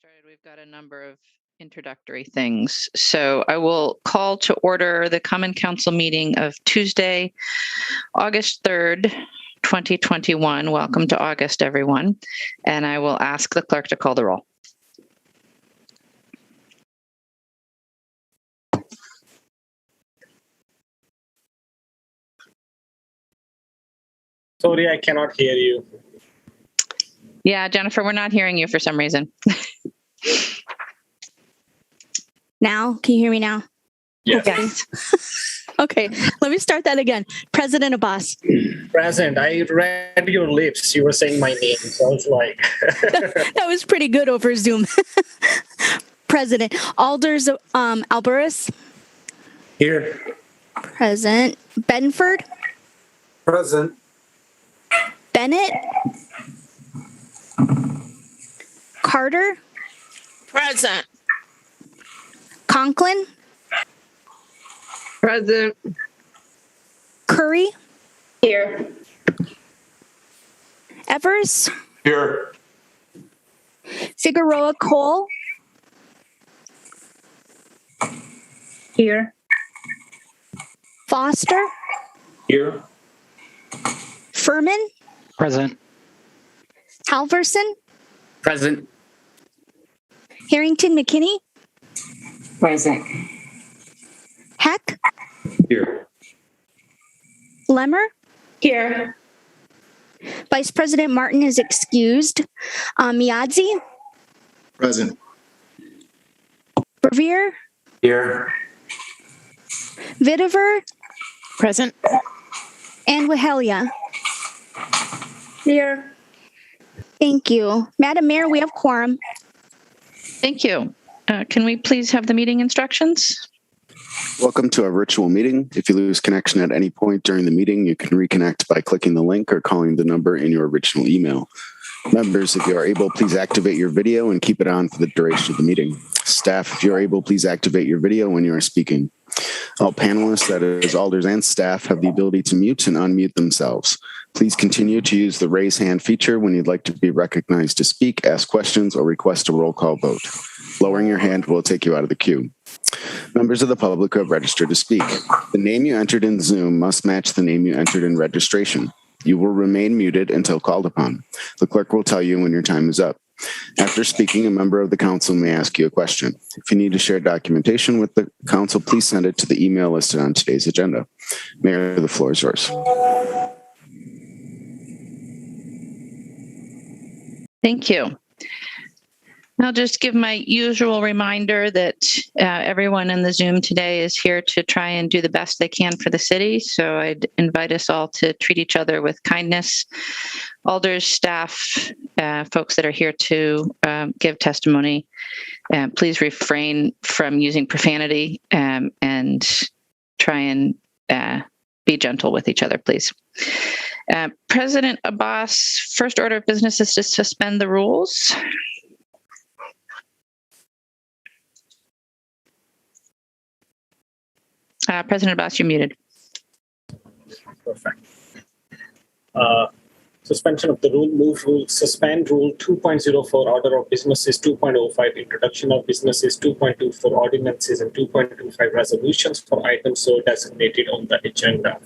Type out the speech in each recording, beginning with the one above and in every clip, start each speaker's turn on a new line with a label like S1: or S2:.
S1: started, we've got a number of introductory things. So I will call to order the Common Council meeting of Tuesday, August 3rd, 2021. Welcome to August, everyone. And I will ask the clerk to call the roll.
S2: Sorry, I cannot hear you.
S1: Yeah, Jennifer, we're not hearing you for some reason.
S3: Now, can you hear me now?
S2: Yes.
S3: Okay, let me start that again. President Abbas.
S2: Present. I read your lips. You were saying my name. So I was like...
S3: That was pretty good over Zoom. President. Alders Alvarez.
S4: Here.
S3: Present. Benford.
S4: Present.
S3: Bennett. Carter.
S5: Present.
S3: Conklin.
S5: Present.
S3: Curry.
S5: Here.
S3: Evers.
S4: Here.
S3: Figueroa Cole.
S5: Here.
S3: Foster.
S4: Here.
S3: Furman.
S6: Present.
S3: Halverson.
S6: Present.
S3: Harrington McKinney.
S5: Present.
S3: Heck.
S4: Here.
S3: Lemmer.
S5: Here.
S3: Vice President Martin is excused. Miadzi.
S4: Present.
S3: Revere.
S4: Here.
S3: Vitiver.
S5: Present.
S3: And Wahelia.
S5: Here.
S3: Thank you. Madam Mayor, we have quorum.
S1: Thank you. Can we please have the meeting instructions?
S7: Welcome to our virtual meeting. If you lose connection at any point during the meeting, you can reconnect by clicking the link or calling the number in your original email. Members, if you are able, please activate your video and keep it on for the duration of the meeting. Staff, if you are able, please activate your video when you are speaking. All panelists, that is alders and staff, have the ability to mute and unmute themselves. Please continue to use the raise hand feature when you'd like to be recognized to speak, ask questions, or request a roll call vote. Lowering your hand will take you out of the queue. Members of the public who have registered to speak. The name you entered in Zoom must match the name you entered in registration. You will remain muted until called upon. The clerk will tell you when your time is up. After speaking, a member of the council may ask you a question. If you need to share documentation with the council, please send it to the email listed on today's agenda. Mayor, the floor is yours.
S1: Thank you. I'll just give my usual reminder that everyone in the Zoom today is here to try and do the best they can for the city. So I'd invite us all to treat each other with kindness. Alders, staff, folks that are here to give testimony, please refrain from using profanity and try and be gentle with each other, please. President Abbas, first order of business is to suspend the rules. President Abbas, you're muted.
S2: Perfect. Suspension of the rule, move rule, suspend rule 2.04, order of businesses 2.05, introduction of businesses 2.24, ordinances, and 2.25 resolutions for items so designated on the agenda.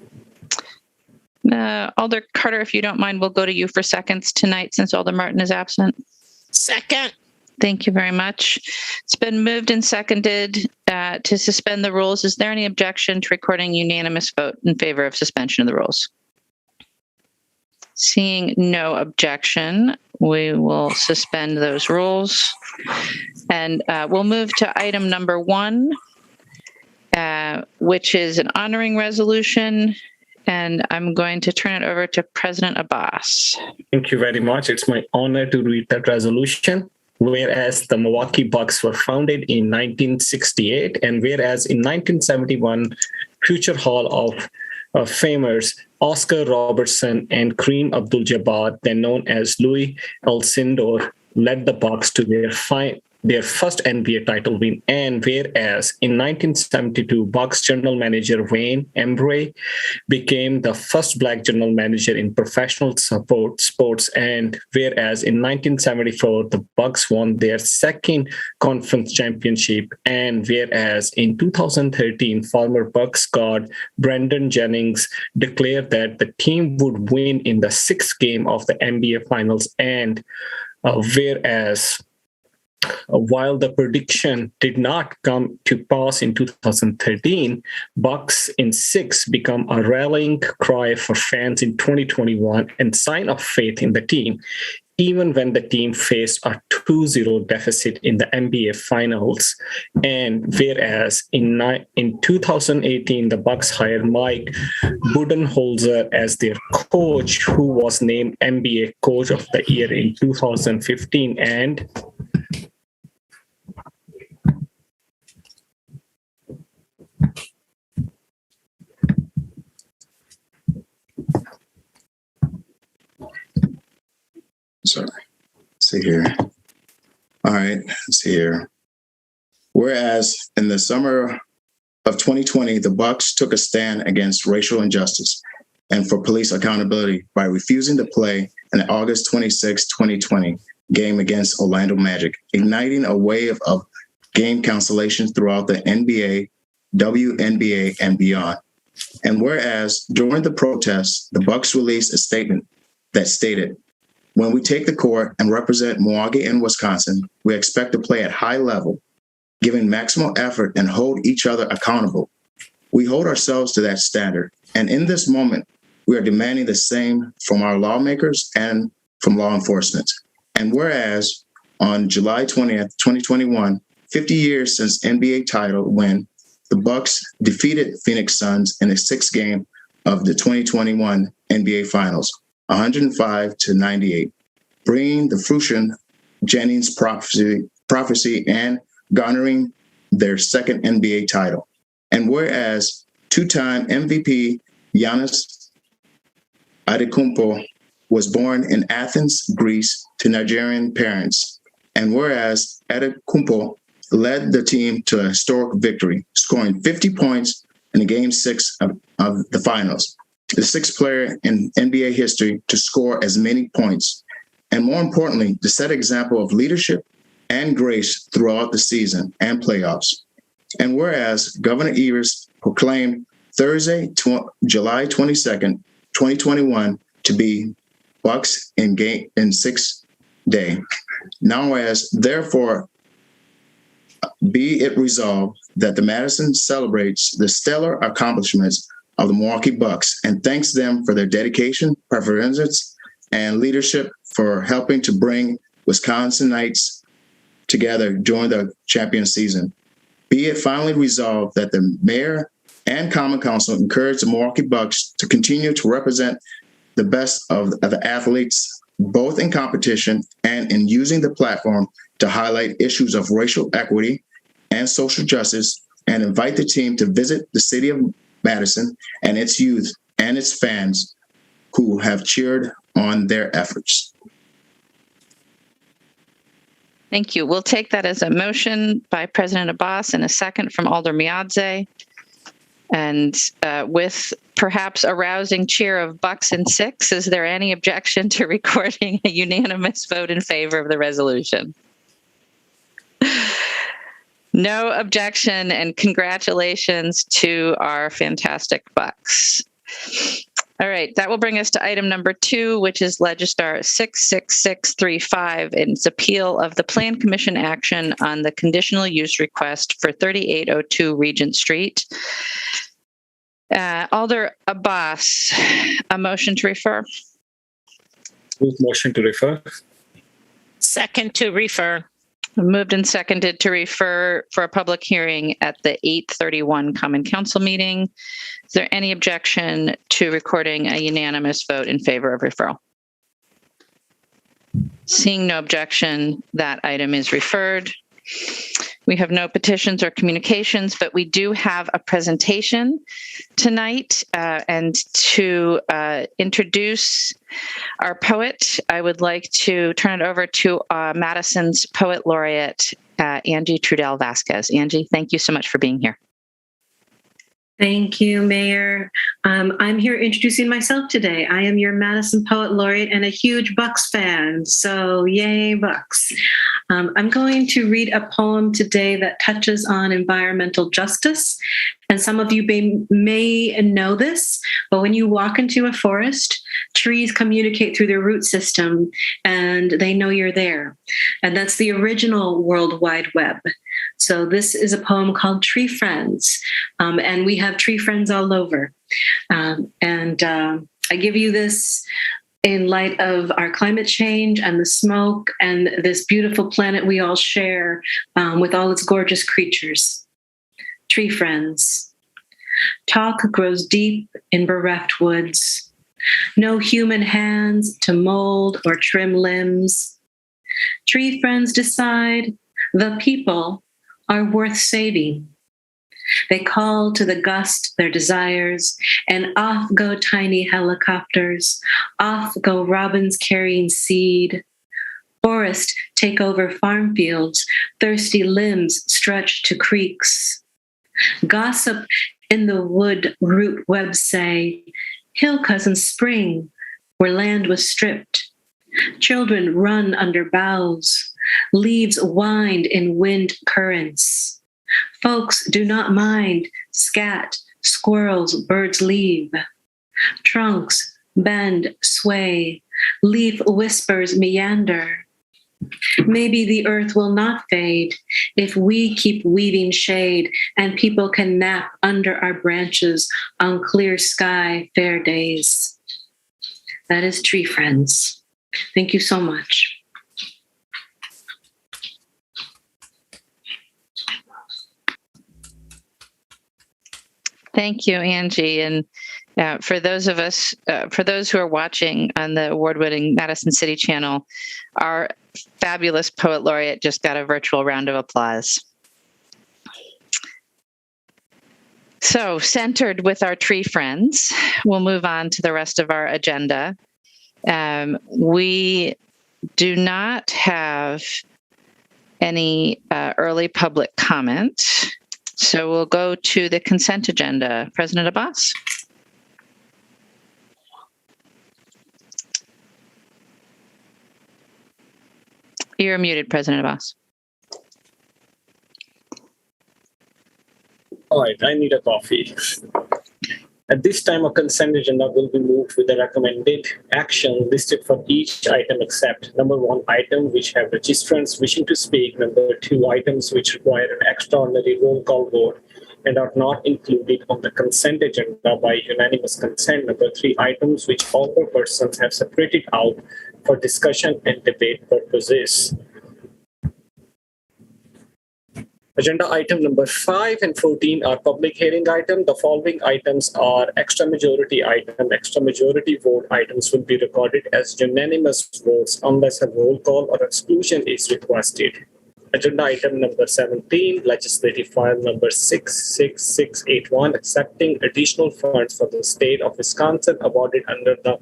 S1: Alder Carter, if you don't mind, we'll go to you for seconds tonight since Alder Martin is absent.
S5: Second.
S1: Thank you very much. It's been moved and seconded to suspend the rules. Is there any objection to recording unanimous vote in favor of suspension of the rules? Seeing no objection, we will suspend those rules. And we'll move to item number 1, which is an honoring resolution. And I'm going to turn it over to President Abbas.
S2: Thank you very much. It's my honor to read that resolution. Whereas the Milwaukee Bucks were founded in 1968, and whereas in 1971, future Hall of Famers Oscar Robertson and Kareem Abdul-Jabbar, then known as Louis Alcindor, led the Bucks to their their first NBA title win. And whereas in 1972, Bucks general manager Wayne Embry became the first Black general manager in professional sports, and whereas in 1974, the Bucks won their second conference championship, and whereas in 2013, former Bucks guard Brandon Jennings declared that the team would win in the sixth game of the NBA Finals, and whereas while the prediction did not come to pass in 2013, Bucks in 6 become a rallying cry for fans in 2021 and sign of faith in the team, even when the team faced a 2-0 deficit in the NBA Finals. And whereas in 2018, the Bucks hired Mike Budenholzer as their coach, who was named NBA Coach of the Year in 2015, and
S4: Sorry. Let's see here. All right. Let's see here. Whereas in the summer of 2020, the Bucks took a stand against racial injustice and for police accountability by refusing to play in the August 26, 2020 game against Orlando Magic, igniting a wave of game cancellations throughout the NBA, WNBA, and beyond. And whereas during the protests, the Bucks released a statement that stated, "When we take the court and represent Milwaukee and Wisconsin, we expect to play at high level, giving maximal effort and hold each other accountable. We hold ourselves to that standard. And in this moment, we are demanding the same from our lawmakers and from law enforcement." And whereas on July 20th, 2021, 50 years since NBA title win, the Bucks defeated Phoenix Suns in the sixth game of the 2021 NBA Finals, 105-98, bringing the fruition Jennings' prophecy and garnering their second NBA title. And whereas two-time MVP Giannis Antetokounmpo was born in Athens, Greece, to Nigerian parents, and whereas Antetokounmpo led the team to a historic victory, scoring 50 points in Game 6 of the finals, the sixth player in NBA history to score as many points, and more importantly, to set example of leadership and grace throughout the season and playoffs. And whereas Governor Evers proclaimed Thursday, July 22nd, 2021, to be Bucks in 6 day. Now as therefore be it resolved that the Madison celebrates the stellar accomplishments of the Milwaukee Bucks and thanks them for their dedication, perseverance, and leadership for helping to bring Wisconsinites together during the champion season. Be it finally resolved that the mayor and common council encourage the Milwaukee Bucks to continue to represent the best of the athletes, both in competition and in using the platform to highlight issues of racial equity and social justice, and invite the team to visit the city of Madison and its youth and its fans who have cheered on their efforts.
S1: Thank you. We'll take that as a motion by President Abbas and a second from Alder Miadze. And with perhaps a rousing cheer of Bucks in 6, is there any objection to recording a unanimous vote in favor of the resolution? No objection, and congratulations to our fantastic Bucks. All right, that will bring us to item number 2, which is Legistar 66635, and its appeal of the Plan Commission action on the conditional use request for 3802 Regent Street. Alder Abbas, a motion to refer.
S2: Motion to refer.
S5: Second to refer.
S1: Moved and seconded to refer for a public hearing at the 8:31 Common Council meeting. Is there any objection to recording a unanimous vote in favor of referral? Seeing no objection, that item is referred. We have no petitions or communications, but we do have a presentation tonight. And to introduce our poet, I would like to turn it over to Madison's Poet Laureate, Angie Trudell Vasquez. Angie, thank you so much for being here.
S8: Thank you, Mayor. I'm here introducing myself today. I am your Madison Poet Laureate and a huge Bucks fan, so yay, Bucks. I'm going to read a poem today that touches on environmental justice. And some of you may know this, but when you walk into a forest, trees communicate through their root system and they know you're there. And that's the original World Wide Web. So this is a poem called Tree Friends, and we have tree friends all over. I give you this in light of our climate change and the smoke and this beautiful planet we all share with all its gorgeous creatures. Tree Friends. Talk grows deep in bereft woods. No human hands to mold or trim limbs. Tree friends decide the people are worth saving. They call to the gust their desires, and off go tiny helicopters, off go robins carrying seed. Forests take over farm fields, thirsty limbs stretch to creeks. Gossip in the wood root web say, hill cousin spring, where land was stripped. Children run under boughs. Leaves wind in wind currents. Folks do not mind scat, squirrels, birds leave. Trunks bend, sway. Leaf whispers meander. Maybe the earth will not fade if we keep weaving shade and people can nap under our branches on clear sky, fair days. That is Tree Friends. Thank you so much.
S1: Thank you, Angie. And for those who are watching on the award-winning Madison City Channel, our fabulous Poet Laureate just got a virtual round of applause. So, centered with our tree friends, we'll move on to the rest of our agenda. We do not have any early public comment. So we'll go to the consent agenda. President Abbas. You're muted, President Abbas.
S2: All right, I need a coffee. At this time, a consent agenda will be moved with the recommended action listed for each item except number 1 item which have registrants wishing to speak, number 2 items which require an extraordinary roll call vote and are not included on the consent agenda by unanimous consent, number 3 items which all persons have separated out for discussion and debate purposes. Agenda item number 5 and 14 are public hearing items. The following items are extra majority item. Extra majority vote items will be recorded as unanimous votes unless a roll call or exclusion is requested. Agenda item number 17, legislative file number 66681, accepting additional funds for the state of Wisconsin awarded under the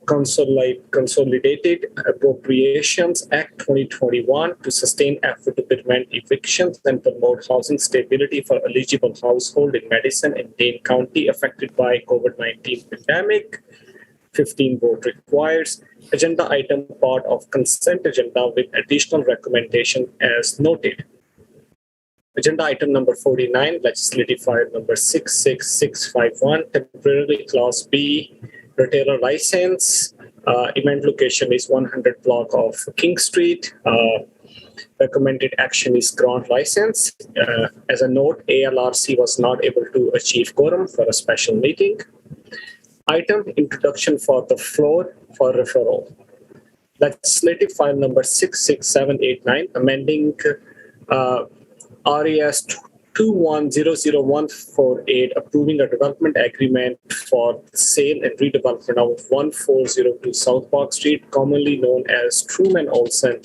S2: Consolidated Appropriations Act 2021 to sustain effort to prevent evictions and promote housing stability for eligible households in Madison and Dane County affected by COVID-19 pandemic. 15 vote requires. Agenda item part of consent agenda with additional recommendation as noted. Agenda item number 49, legislative file number 66651, temporarily class B retailer license. Event location is 100 block of King Street. Recommended action is grant license. As a note, ALRC was not able to achieve quorum for a special meeting. Item introduction for the floor for referral. Legislative file number 66789, amending RES 2100148, approving a development agreement for sale and redevelopment of 1402 South Park Street, commonly known as Truman Olson,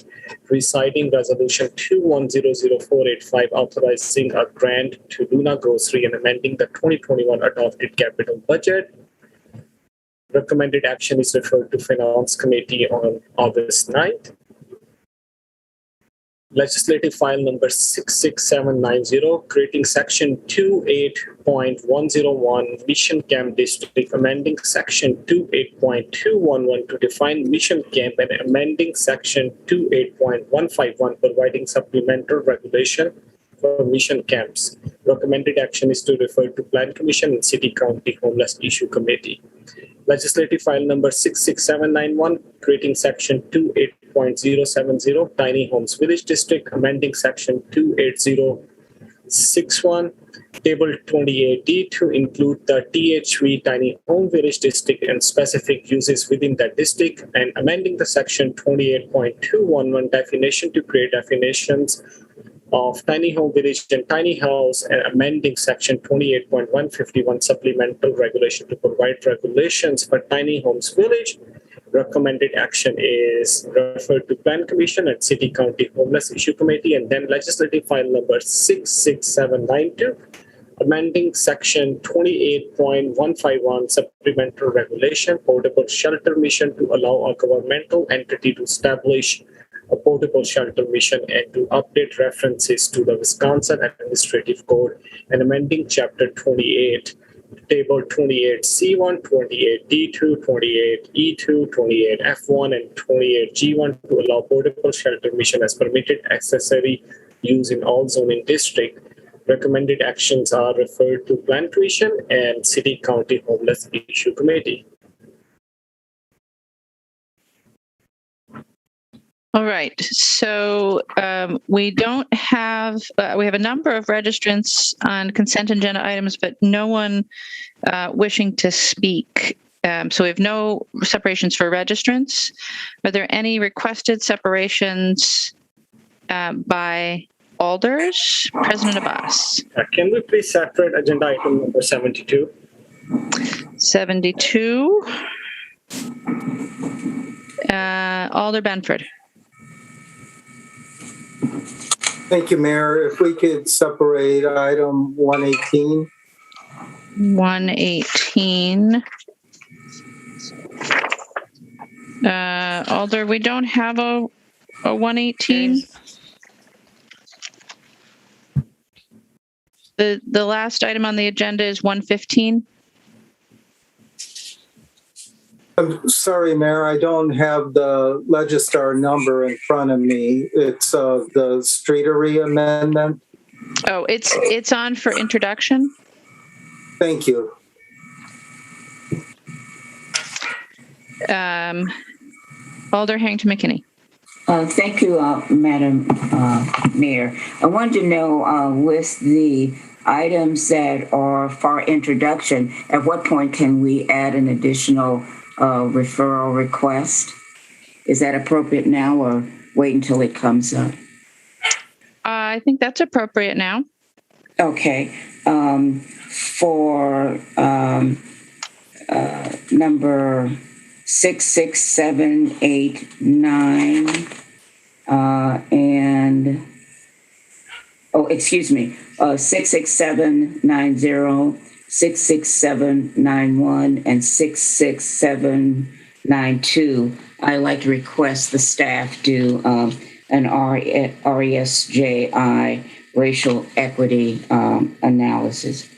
S2: reciting Resolution 2100485, authorizing a grant to Luna Grocery and amending the 2021 adopted capital budget. Recommended action is referred to Finance Committee on August 9th. Legislative file number 66790, creating section 28.101 Mission Camp District, amending section 28.211 to define Mission Camp and amending section 28.151, providing supplemental regulation for Mission Camps. Recommended action is to refer to Plan Commission and City County Homeless Issue Committee. Legislative file number 66791, creating section 28.070 Tiny Homes Village District, amending section 28061, table 28D to include the THV Tiny Home Village District and specific uses within that district, and amending the section 28.211 definition to create definitions of tiny home village and tiny house, and amending section 28.151 supplemental regulation to provide regulations for tiny homes village. Recommended action is referred to Plan Commission and City County Homeless Issue Committee. And then legislative file number 66792, amending section 28.151 supplemental regulation portable shelter mission to allow a governmental entity to establish a portable shelter mission and to update references to the Wisconsin Administrative Code, and amending Chapter 28, Table 28C1, 28D2, 28E2, 28F1, and 28G1 to allow portable shelter mission as permitted accessory use in all zoning district. Recommended actions are referred to Plan Commission and City County Homeless Issue Committee.
S1: All right, so we don't have, we have a number of registrants on consent agenda items, but no one wishing to speak. So we have no separations for registrants. Are there any requested separations by alders? President Abbas.
S2: Can we please separate agenda item number 72?
S1: 72. Alder Benford.
S9: Thank you, Mayor. If we could separate item 118.
S1: 118. Alder, we don't have a 118. The last item on the agenda is 115.
S9: I'm sorry, Mayor, I don't have the Legistar number in front of me. It's the Streetery amendment.
S1: Oh, it's on for introduction.
S9: Thank you.
S1: Alder Harrington McKinney.
S10: Thank you, Madam Mayor. I wanted to know with the items that are for introduction, at what point can we add an additional referral request? Is that appropriate now or wait until it comes up?
S1: I think that's appropriate now.
S10: Okay. For number 66789 and 66790, 66791, and 66792. I'd like to request the staff do an RESJI racial equity analysis.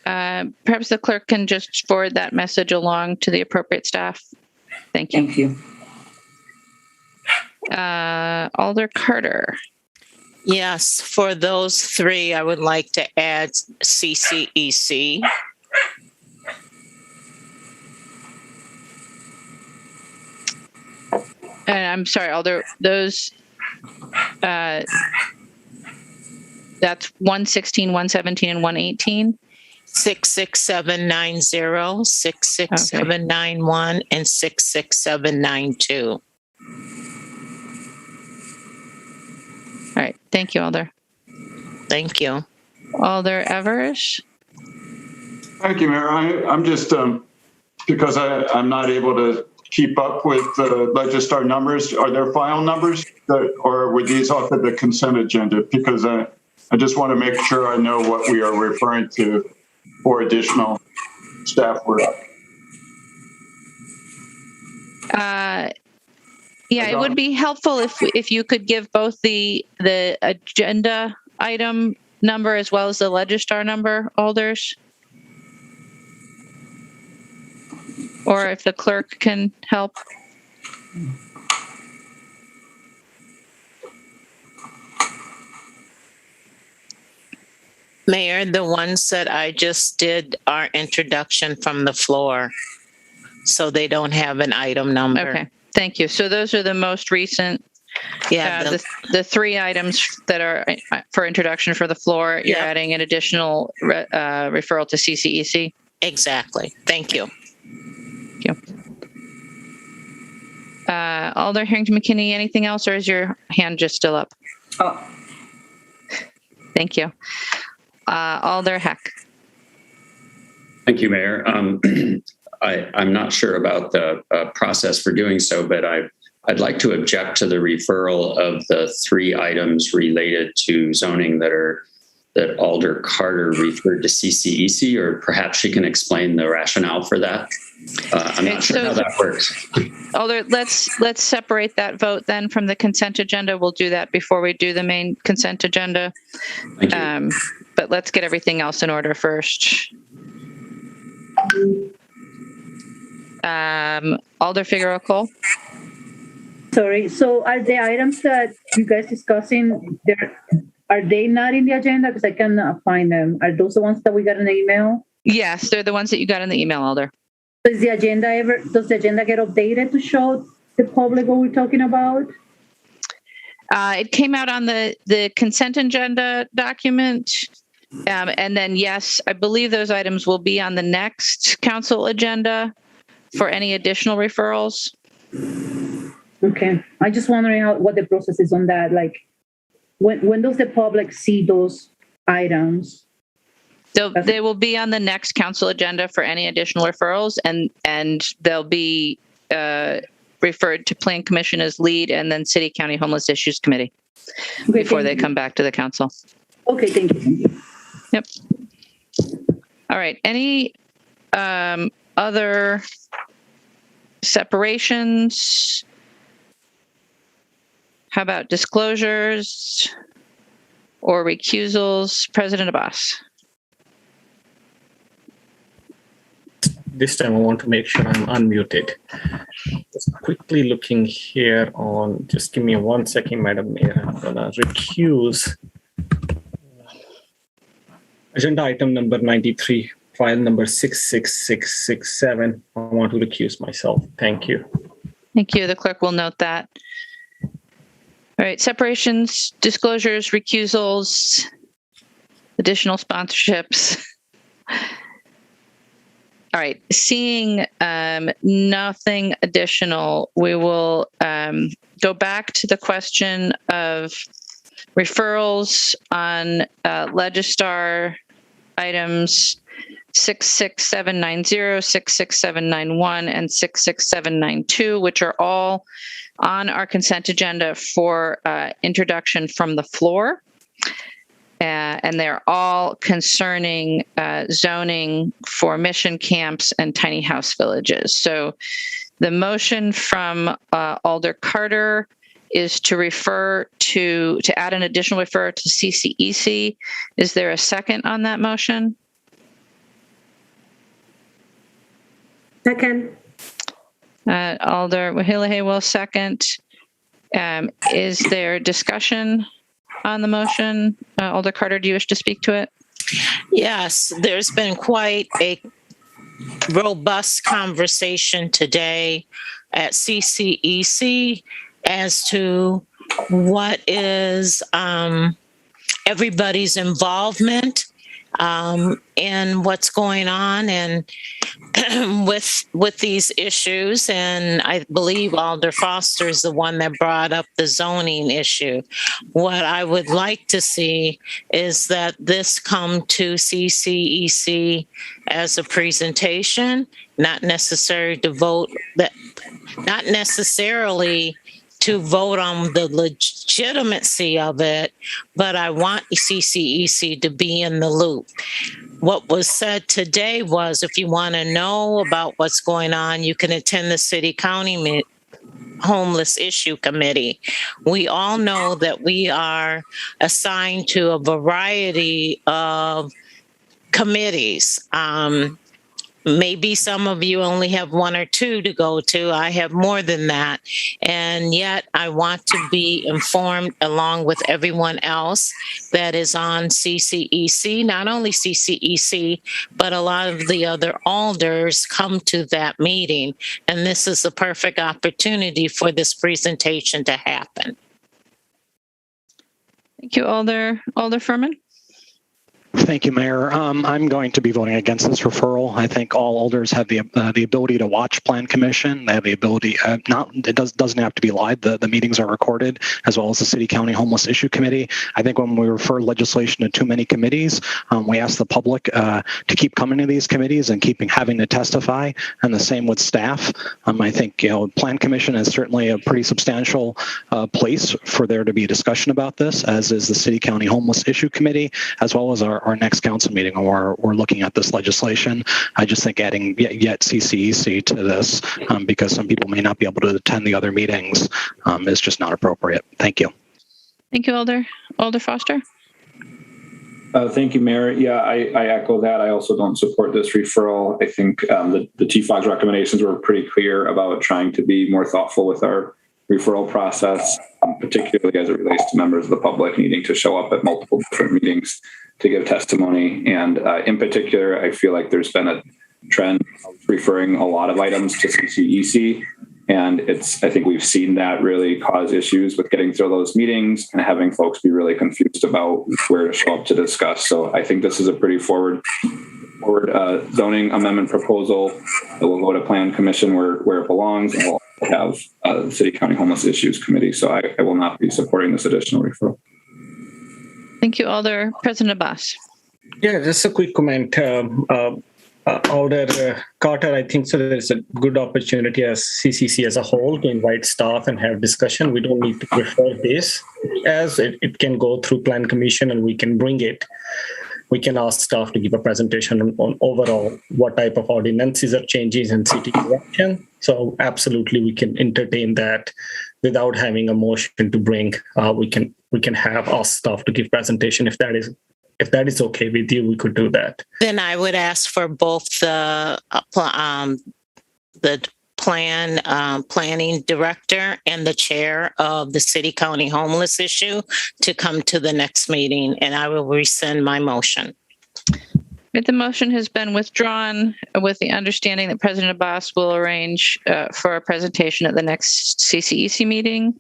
S1: Perhaps the clerk can just forward that message along to the appropriate staff. Thank you.
S10: Thank you.
S1: Alder Carter.
S5: Yes, for those three, I would like to add CCEC.
S1: And I'm sorry, Alder, those, that's 116, 117, and 118?
S5: 66790, 66791, and 66792.
S1: All right, Thank you, Alder.
S5: Thank you.
S1: Alder Evers?
S11: Thank you, Mayor. I'm just, because I'm not able to keep up with the Legistar numbers, are there file numbers or were these off of the consent agenda? Because I just want to make sure I know what we are referring to for additional staff work.
S1: Yeah, it would be helpful if you could give both the agenda item number as well as the Legistar number, Alders. Or if the clerk can help.
S5: Mayor, the ones that I just did are introduction from the floor, so they don't have an item number.
S1: Okay, thank you. So those are the most recent.
S5: Yeah,
S1: the three items that are for introduction for the floor. You're adding an additional referral to CCEC.
S5: exactly. Thank you.
S1: Alder Harrington McKinney, anything else, or is your hand just still up?
S10: Oh,
S1: Thank you. Alder Heck.
S12: Thank you, Mayor. I'm not sure about the process for doing so, but I'd like to object to the referral of the three items related to zoning that Alder Carter referred to CCEC, or perhaps she can explain the rationale for that. I'm not sure how that works.
S1: Alder, let's separate that vote then from the consent agenda. We'll do that before we do the main consent agenda.
S12: Thank you.
S1: But let's get everything else in order first. Alder Figueroa Cole.
S13: Sorry. So are the items that you guys discussing there? Are they not in the agenda? Because I cannot find them. Are those the ones that we got in the email?
S1: Yes, they're the ones that you got in the email, Alder.
S13: Does the agenda get updated to show the public what we're talking about?
S1: It came out on the consent agenda document. And then, yes, I believe those items will be on the next council agenda for any additional referrals.
S13: Okay. I'm just wondering what the process is on that. Like, when does the public see those items?
S1: They will be on the next council agenda for any additional referrals, and they'll be referred to Plan Commission as lead, and then City County Homeless Issues Committee before they come back to the council.
S13: Okay, thank you.
S1: Yep. All right. Any other separations? How about disclosures or recusals? President Abbas.
S2: This time I want to make sure I'm unmuted. Just quickly looking here on, just give me 1 second, Madam Mayor. I'm gonna recuse agenda item number 93, file number 66667. I want to recuse myself. Thank you.
S1: Thank you. The clerk will note that. All right, separations, disclosures, recusals, additional sponsorships. All right, seeing nothing additional, we will go back to the question of referrals on Legistar items 66790, 66791, and 66792, which are all on our consent agenda for introduction from the floor. And they're all concerning zoning for mission camps and tiny house villages. So the motion from Alder Carter is to add an additional referral to CCEC. Is there a second on that motion?
S8: Second.
S1: Alder Wahilahe will second. Is there discussion on the motion? Alder Carter, do you wish to speak to it?
S5: Yes, there's been quite a robust conversation today at CCEC as to what is everybody's involvement in what's going on. And with these issues, and I believe Alder Foster is the one that brought up the zoning issue. What I would like to see is that this come to CCEC as a presentation, not necessary to vote, that not necessarily to vote on the legitimacy of it, but I want CCEC to be in the loop. What was said today was, if you want to know about what's going on, you can attend the City County Homeless Issue Committee. We all know that we are assigned to a variety of committees. Maybe some of you only have one or two to go to. I have more than that. And yet I want to be informed along with everyone else that is on CCEC, not only CCEC, but a lot of the other alders come to that meeting. And this is the perfect opportunity for this presentation to happen.
S1: Thank you, Alder Furman.
S14: Thank you, Mayor. I'm going to be voting against this referral. I think all alders have the ability to watch Plan Commission. They have the ability. It doesn't have to be live. The meetings are recorded, as well as the City County Homeless Issue Committee. I think when we refer legislation to too many committees, we ask the public to keep coming to these committees and having to testify. And the same with staff. I think Plan Commission is certainly a pretty substantial place for there to be a discussion about this, as is the City County Homeless Issue Committee, as well as our next council meeting, or we're looking at this legislation. I just think adding yet CCEC to this, because some people may not be able to attend the other meetings, is just not appropriate. Thank you.
S1: Thank you, Alder Foster.
S15: Thank you, Mayor. Yeah, I echo that. I also don't support this referral. I think the TFOG's recommendations were pretty clear about trying to be more thoughtful with our referral process, particularly as it relates to members of the public needing to show up at multiple different meetings to give testimony. And in particular, I feel like there's been a trend of referring a lot of items to CCEC. And I think we've seen that really cause issues with getting through those meetings and having folks be really confused about where to show up to discuss. So I think this is a pretty forward zoning amendment proposal that will go to Plan Commission where it belongs, and we'll have the City County Homeless Issues Committee. So I will not be supporting this additional referral.
S1: Thank you, Alder. President Abbas.
S2: Yeah, just a quick comment. Alder Carter, I think so there's a good opportunity as CCC as a whole to invite staff and have discussion. We don't need to refer this, as it can go through Plan Commission and we can bring it. We can ask staff to give a presentation on overall what type of ordinances are changes in city direction. So absolutely, we can entertain that without having a motion to bring. We can have our staff to give presentation. If that is okay with you, we could do that.
S5: Then I would ask for both the planning director and the chair of the City County Homeless Issue to come to the next meeting, and I will rescind my motion.
S1: The motion has been withdrawn with the understanding that President Abbas will arrange for a presentation at the next CCEC meeting,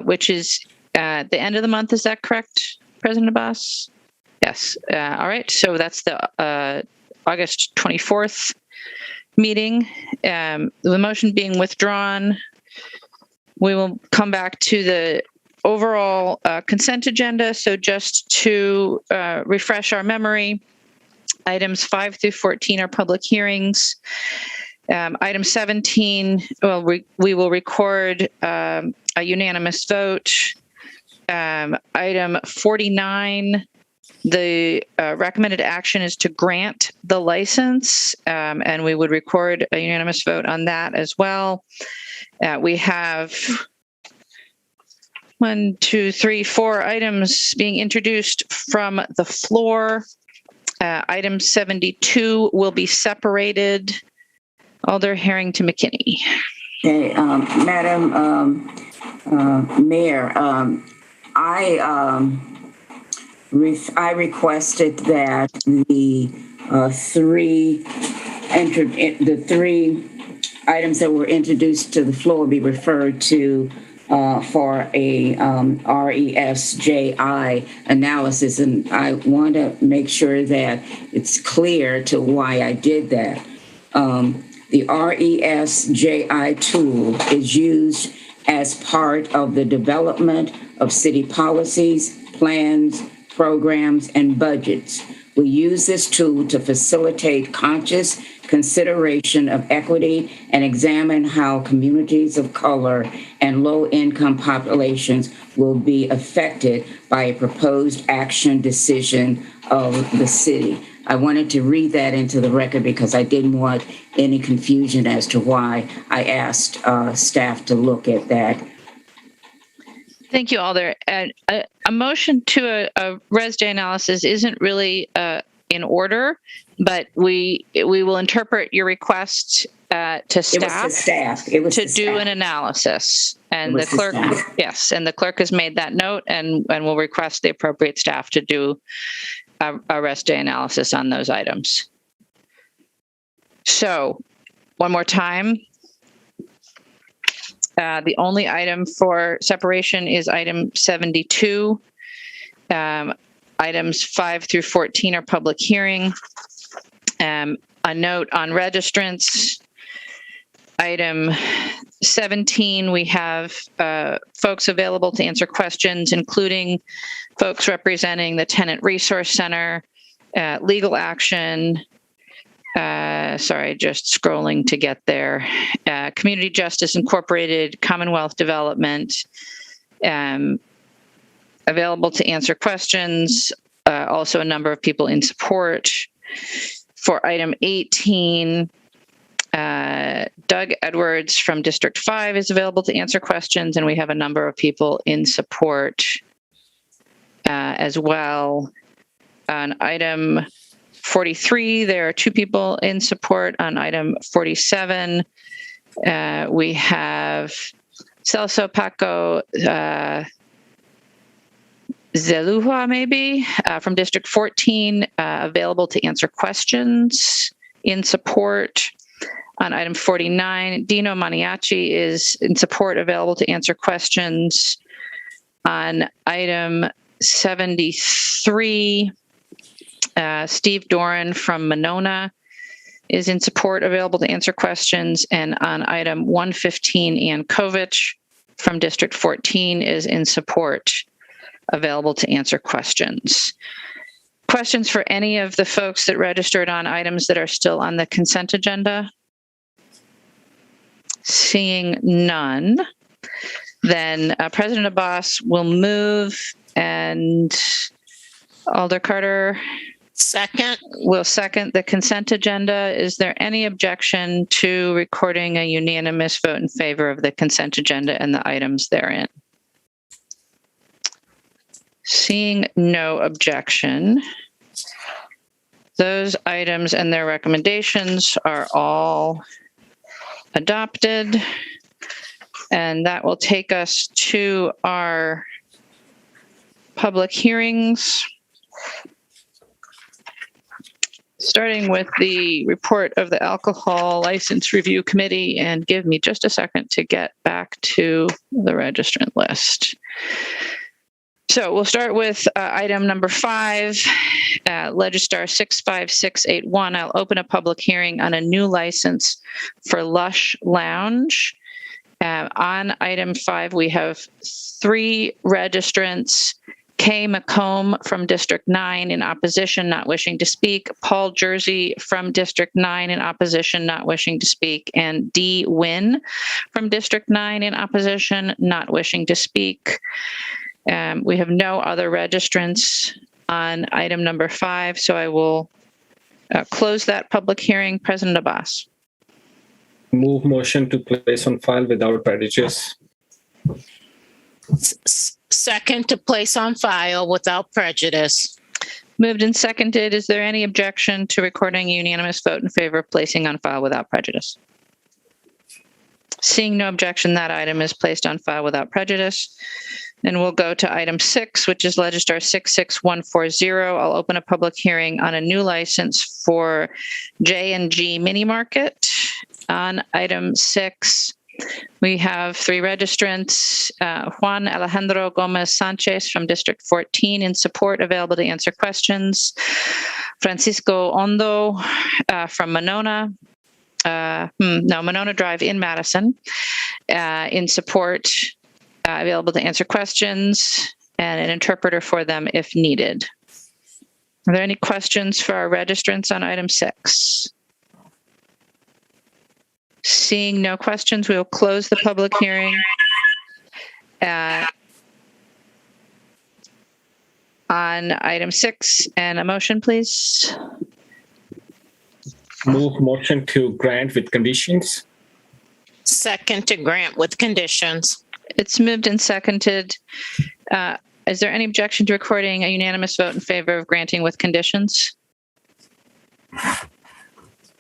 S1: which is at the end of the month. Is that correct, President Abbas? Yes. All right. So that's the August 24th meeting. The motion being withdrawn, we will come back to the overall consent agenda. So just to refresh our memory, items 5 through 14 are public hearings. Item 17, well, we will record a unanimous vote. Item 49, the recommended action is to grant the license, and we would record a unanimous vote on that as well. We have 4 items being introduced from the floor. Item 72 will be separated. Alder Harrington McKinney.
S10: Okay, Madam Mayor, I requested that the three items that were introduced to the floor be referred to for a RESJI analysis, and I want to make sure that it's clear to why I did that. The RESJI tool is used as part of the development of city policies, plans, programs, and budgets. We use this tool to facilitate conscious consideration of equity and examine how communities of color and low-income populations will be affected by a proposed action decision of the city. I wanted to read that into the record because I didn't want any confusion as to why I asked staff to look at that.
S1: Thank you, Alder. A motion to a Res J analysis isn't really in order, but we will interpret your request to staff, to do an analysis. And the clerk, yes, and the clerk has made that note and will request the appropriate staff to do a Res J analysis on those items. So, one more time. The only item for separation is item 72. Items 5 through 14 are public hearing. A note on registrants. Item 17, we have folks available to answer questions, including folks representing the Tenant Resource Center, legal action, sorry, just scrolling to get there. Community Justice Incorporated, Commonwealth Development, available to answer questions. Also a number of people in support. For item 18, Doug Edwards from District 5 is available to answer questions, and we have a number of people in support as well. On item 43, there are 2 people in support. On item 47, we have Celso Paco Zeluha, maybe, from District 14, available to answer questions in support. On item 49, Dino Maniaci is in support, available to answer questions. On item 73, Steve Doran from Monona is in support, available to answer questions. And on item 115, Ann Kovich from District 14 is in support, available to answer questions. Questions for any of the folks that registered on items that are still on the consent agenda? Seeing none, then President Abbas will move, and Alder Carter will second the consent agenda. Is there any objection to recording a unanimous vote in favor of the consent agenda and the items therein? Seeing no objection, those items and their recommendations are all adopted, and that will take us to our public hearings, starting with the report of the Alcohol License Review Committee. And give me just a second to get back to the registrant list. So we'll start with item number 5, Legistar 65681. I'll open a public hearing on a new license for Lush Lounge. On item 5, we have 3 registrants: Kay McComb from District 9 in opposition, not wishing to speak; Paul Jersey from District 9 in opposition, not wishing to speak; and Dee Wynn from District 9 in opposition, not wishing to speak. We have no other registrants on item number 5, so I will close that public hearing. President Abbas.
S2: Move motion to place on file without prejudice.
S5: Second, to place on file without prejudice.
S1: Moved and seconded. Is there any objection to recording a unanimous vote in favor of placing on file without prejudice? Seeing no objection, that item is placed on file without prejudice. And we'll go to item 6, which is Legistar 66140. I'll open a public hearing on a new license for J&G Mini Market. On item 6, we have 3 registrants: Juan Alejandro Gomez Sanchez from District 14 in support, available to answer questions; Francisco Ondo from Monona Monona Drive in Madison, in support, available to answer questions, and an interpreter for them if needed. Are there any questions for our registrants on item 6? Seeing no questions, we will close the public hearing. On item 6, and a motion, please.
S2: Move motion to grant with conditions.
S5: Second to grant with conditions.
S1: It's moved and seconded. Is there any objection to recording a unanimous vote in favor of granting with conditions?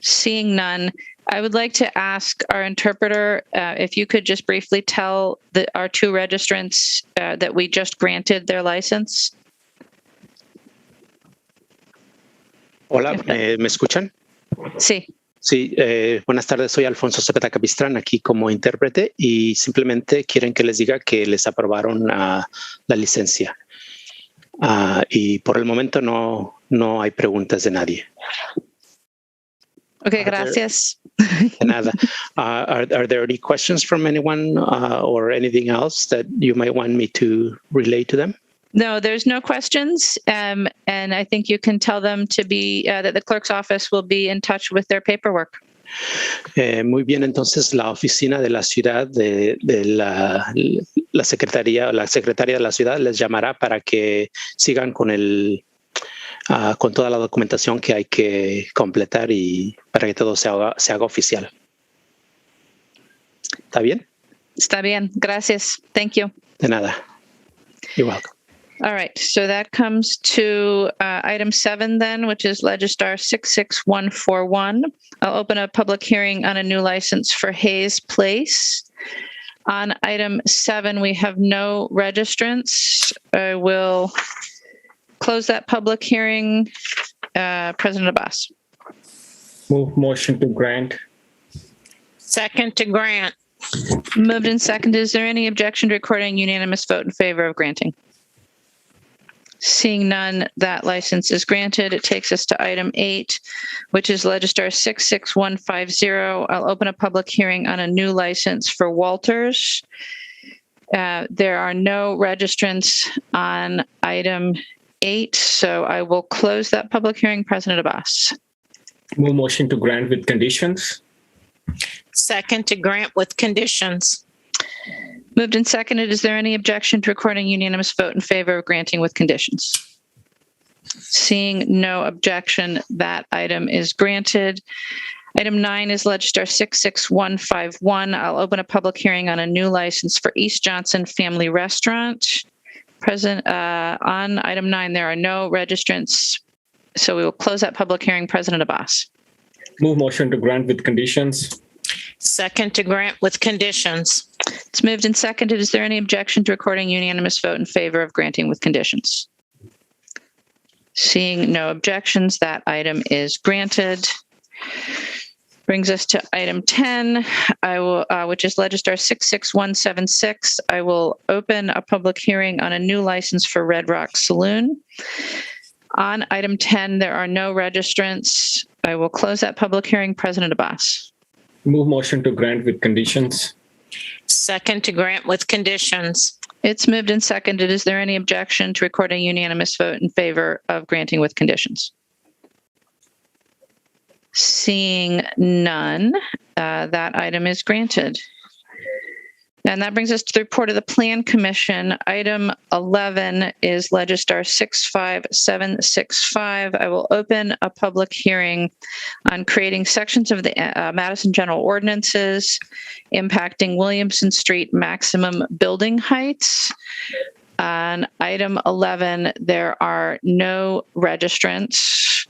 S1: Seeing none, I would like to ask our interpreter if you could just briefly tell our 2 registrants that we just granted their license.
S16: Hola, ¿me escuchan?
S1: Sí.
S16: Sí, buenas tardes, soy Alfonso Cepeda Capistrán, aquí como intérprete, y simplemente quieren que les diga que les aprobaron la licencia. Y por el momento no hay preguntas de nadie.
S1: Okay, gracias.
S16: De nada. Are there any questions from anyone or anything else that you might want me to relay to them?
S1: No, there's no questions. And I think you can tell them to be, that the clerk's office will be in touch with their paperwork.
S16: Muy bien, entonces la oficina de la ciudad, de la secretaria de la ciudad les llamará para que sigan con con toda la documentación que hay que completar y para que todo se haga oficial. ¿Está bien?
S1: Está bien. Gracias. Thank you.
S16: De nada. You're welcome.
S1: All right, so that comes to item 7 then, which is Legistar 66141. I'll open a public hearing on a new license for Hayes Place. On item 7, we have no registrants. I will close that public hearing. President Abbas.
S2: Move motion to grant.
S5: Second to grant.
S1: Moved and seconded. Is there any objection to recording unanimous vote in favor of granting? Seeing none, that license is granted. It takes us to item 8, which is Legistar 66150. I'll open a public hearing on a new license for Walters. There are no registrants on item 8, so I will close that public hearing. President Abbas.
S2: Move motion to grant with conditions.
S5: Second to grant with conditions.
S1: Moved and seconded. Is there any objection to recording unanimous vote in favor of granting with conditions? Seeing no objection, that item is granted. Item 9 is Legistar 66151. I'll open a public hearing on a new license for East Johnson Family Restaurant. On item 9, there are no registrants, so we will close that public hearing. President Abbas.
S2: Move motion to grant with conditions.
S5: Second to grant with conditions.
S1: It's moved and seconded. Is there any objection to recording unanimous vote in favor of granting with conditions? Seeing no objections, that item is granted. Brings us to item 10, which is Legistar 66176. I will open a public hearing on a new license for Red Rock Saloon. On item 10, there are no registrants. I will close that public hearing. President Abbas.
S2: Move motion to grant with conditions.
S5: Second to grant with conditions.
S1: It's moved and seconded. Is there any objection to recording unanimous vote in favor of granting with conditions? Seeing none, that item is granted. And that brings us to the report of the Plan Commission. Item 11 is Legistar 65765. I will open a public hearing on creating sections of the Madison General Ordinances impacting Williamson Street maximum building heights. On item 11, there are no registrants.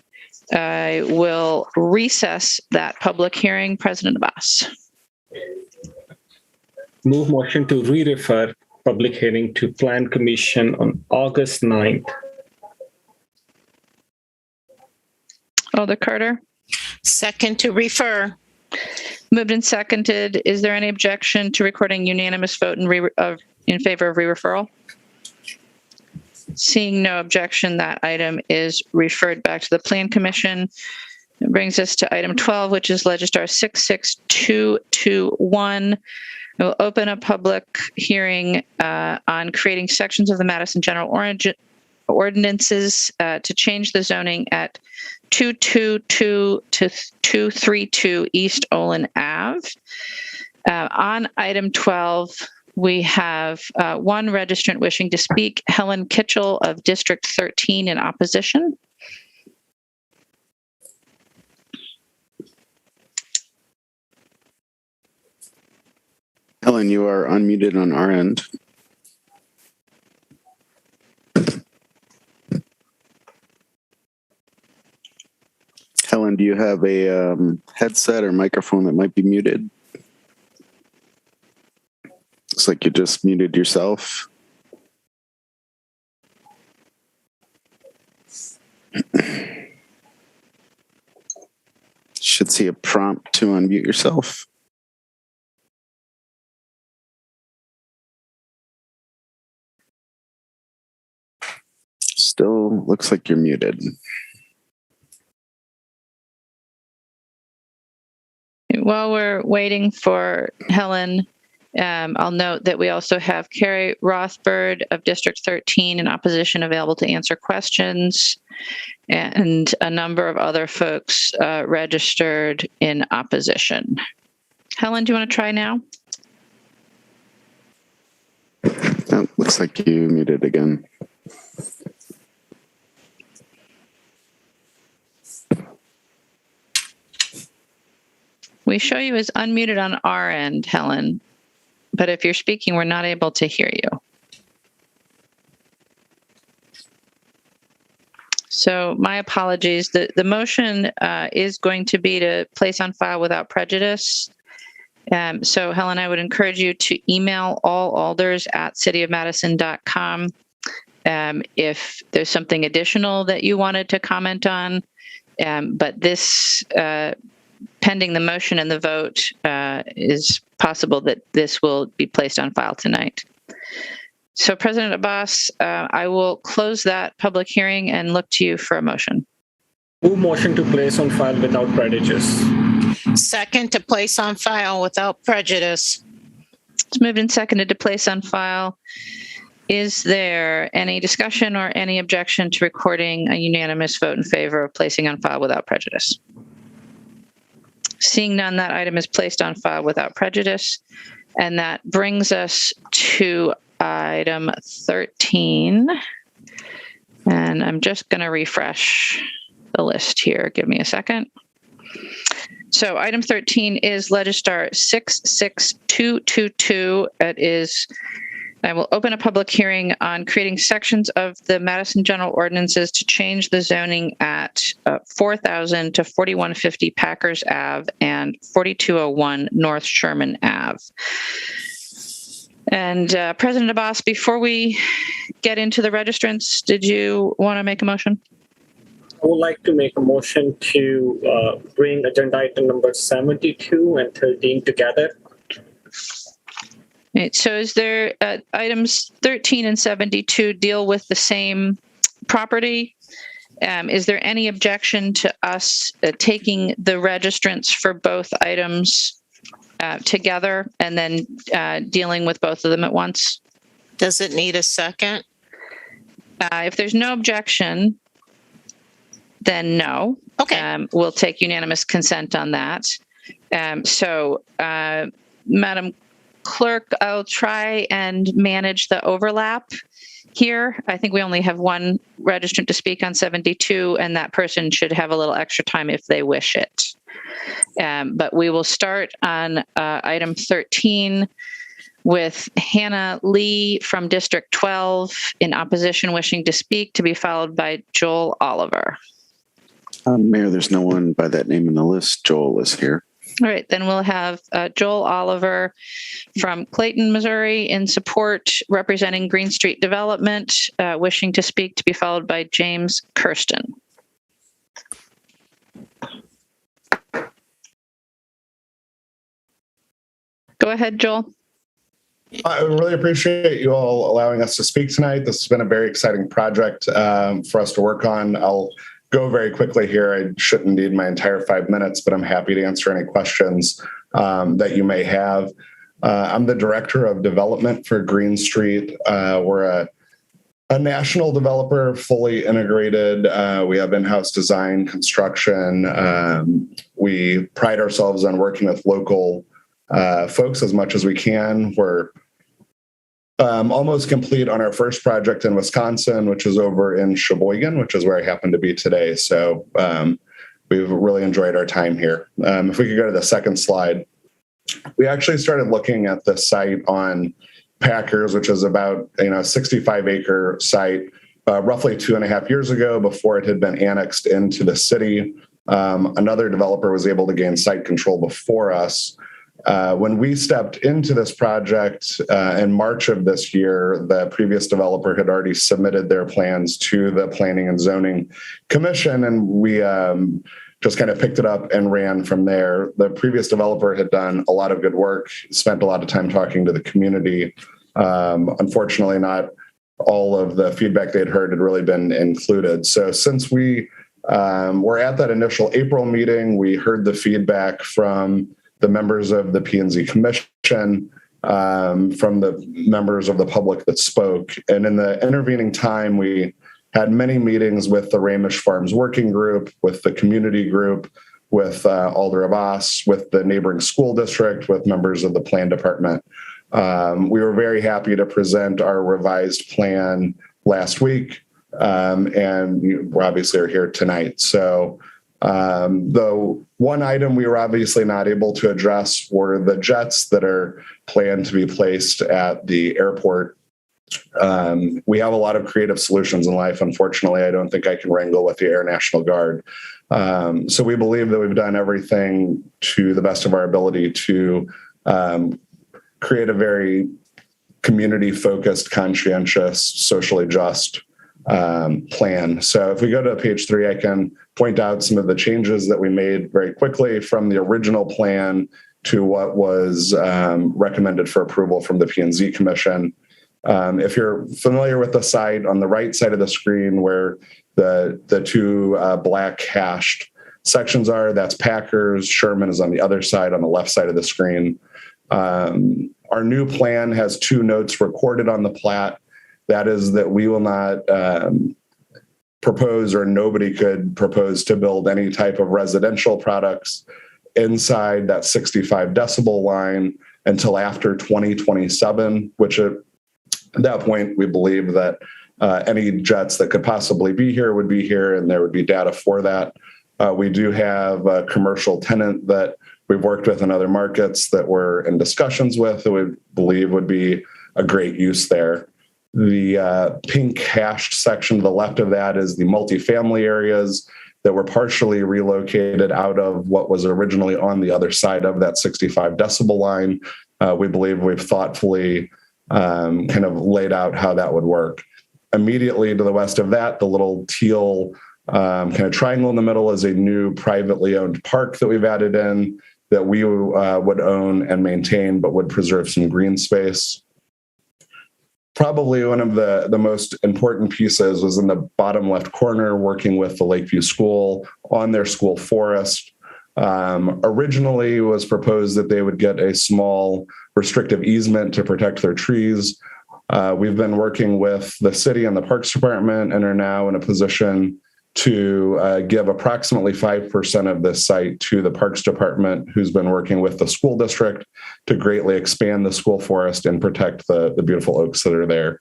S1: I will recess that public hearing. President Abbas.
S2: Move motion to re-refer public hearing to Plan Commission on August 9th.
S1: Alder Carter.
S5: Second to refer.
S1: Moved and seconded. Is there any objection to recording unanimous vote in favor of re-referral? Seeing no objection, that item is referred back to the Plan Commission. It brings us to item 12, which is Legistar 66221. We'll open a public hearing on creating sections of the Madison General Ordinances to change the zoning at 222 to 232 East Olin Ave. On item 12, we have one registrant wishing to speak, Helen Kitchell of District 13 in opposition.
S7: Helen, you are unmuted on our end. Helen, do you have a headset or microphone that might be muted? Looks like you just muted yourself. Should see a prompt to unmute yourself. Still looks like you're muted.
S1: While we're waiting for Helen, I'll note that we also have Carrie Rothbard of District 13 in opposition available to answer questions, and a number of other folks registered in opposition. Helen, do you want to try now?
S7: Oh, looks like you muted again.
S1: We show you as unmuted on our end, Helen, but if you're speaking, we're not able to hear you. So my apologies. The motion is going to be to place on file without prejudice. So Helen, I would encourage you to email all alders at cityofmadison.com if there's something additional that you wanted to comment on. But this, pending the motion and the vote, is possible that this will be placed on file tonight. So President Abbas, I will close that public hearing and look to you for a motion.
S2: Move motion to place on file without prejudice.
S5: Second, to place on file without prejudice.
S1: It's moved and seconded to place on file. Is there any discussion or any objection to recording a unanimous vote in favor of placing on file without prejudice? Seeing none, that item is placed on file without prejudice. And that brings us to item 13. And I'm just going to refresh the list here. Give me a second. So item 13 is Legistar 66222. I will open a public hearing on creating sections of the Madison General Ordinances to change the zoning at 4000 to 4150 Packers Ave and 4201 North Sherman Ave. And President Abbas, before we get into the registrants, did you want to make a motion?
S2: I would like to make a motion to bring agenda item number 72 and 13 together.
S1: Right, so is there items 13 and 72 deal with the same property? Is there any objection to us taking the registrants for both items together and then dealing with both of them at once?
S5: Does it need a second?
S1: If there's no objection, then no.
S5: Okay.
S1: We'll take unanimous consent on that. So, Madam Clerk, I'll try and manage the overlap here. I think we only have one registrant to speak on 72, and that person should have a little extra time if they wish it. But we will start on item 13 with Hannah Lee from District 12 in opposition wishing to speak, to be followed by Joel Oliver.
S7: Mayor, there's no one by that name in the list. Joel is here.
S1: All right, then we'll have Joel Oliver from Clayton, Missouri in support, representing Green Street Development, wishing to speak, to be followed by James Kirsten. Go ahead, Joel.
S17: I really appreciate you all allowing us to speak tonight. This has been a very exciting project for us to work on. I'll go very quickly here. I shouldn't need my entire 5 minutes, but I'm happy to answer any questions that you may have. I'm the Director of Development for Green Street. We're a national developer, fully integrated. We have in-house design, construction. We pride ourselves on working with local folks as much as we can. We're almost complete on our first project in Wisconsin, which is over in Sheboygan, which is where I happen to be today. So we've really enjoyed our time here. If we could go to the second slide. We actually started looking at the site on Packers, which is about a 65-acre site, roughly 2.5 years ago, before it had been annexed into the city. Another developer was able to gain site control before us. When we stepped into this project in March of this year, the previous developer had already submitted their plans to the Planning and Zoning Commission, and we just kind of picked it up and ran from there. The previous developer had done a lot of good work, spent a lot of time talking to the community. Unfortunately, not all of the feedback they'd heard had really been included. So since we were at that initial April meeting, we heard the feedback from the members of the P&Z Commission, from the members of the public that spoke. And in the intervening time, we had many meetings with the Ramish Farms Working Group, with the community group, with Alder Abbas, with the neighboring school district, with members of the plan department. We were very happy to present our revised plan last week, and we obviously are here tonight. So the one item we were obviously not able to address were the jets that are planned to be placed at the airport. We have a lot of creative solutions in life. Unfortunately, I don't think I can wrangle with the Air National Guard. So we believe that we've done everything to the best of our ability to create a very community-focused, conscientious, socially just plan. So if we go to page 3, I can point out some of the changes that we made very quickly from the original plan to what was recommended for approval from the P&Z Commission. If you're familiar with the site, on the right side of the screen where the two black hashed sections are, that's Packers. Sherman is on the other side, on the left side of the screen. Our new plan has 2 notes recorded on the plat. That is that we will not propose, or nobody could propose to build any type of residential products inside that 65 decibel line until after 2027, which at that point, we believe that any jets that could possibly be here would be here, and there would be data for that. We do have a commercial tenant that we've worked with in other markets that we're in discussions with that we believe would be a great use there. The pink hashed section to the left of that is the multifamily areas that were partially relocated out of what was originally on the other side of that 65 decibel line. We believe we've thoughtfully kind of laid out how that would work. Immediately to the west of that, the little teal kind of triangle in the middle is a new privately owned park that we've added in that we would own and maintain, but would preserve some green space. Probably one of the most important pieces was in the bottom left corner, working with the Lakeview School on their school forest. Originally, it was proposed that they would get a small restrictive easement to protect their trees. We've been working with the city and the Parks Department and are now in a position to give approximately 5% of this site to the Parks Department, who's been working with the school district to greatly expand the school forest and protect the beautiful oaks that are there.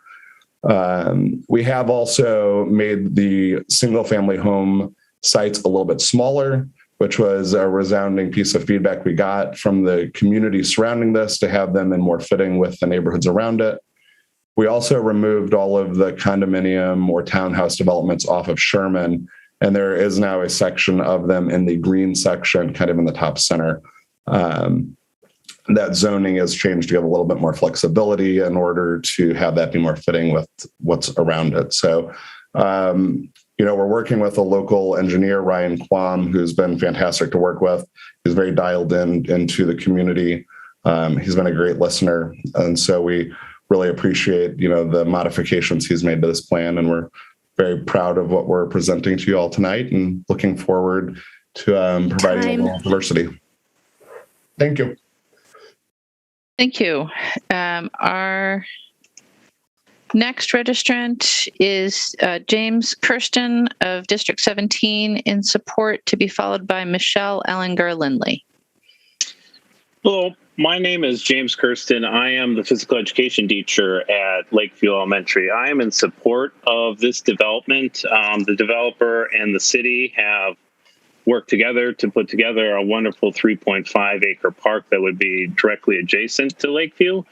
S17: We have also made the single-family home sites a little bit smaller, which was a resounding piece of feedback we got from the community surrounding this to have them in more fitting with the neighborhoods around it. We also removed all of the condominium or townhouse developments off of Sherman, and there is now a section of them in the green section, kind of in the top center. That zoning is changed to give a little bit more flexibility in order to have that be more fitting with what's around it. So, we're working with a local engineer, Ryan Quam, who's been fantastic to work with. He's very dialed into the community. He's been a great listener. And so we really appreciate, the modifications he's made to this plan. And we're very proud of what we're presenting to you all tonight and looking forward to providing overall diversity. Thank you.
S1: Thank you. Our next registrant is James Kirsten of District 17 in support, to be followed by Michelle Ellinger Lindley.
S18: Hello, my name is James Kirsten. I am the physical education teacher at Lakeview Elementary. I am in support of this development. The developer and the city have worked together to put together a wonderful 3.5 acre park that would be directly adjacent to Lakeview.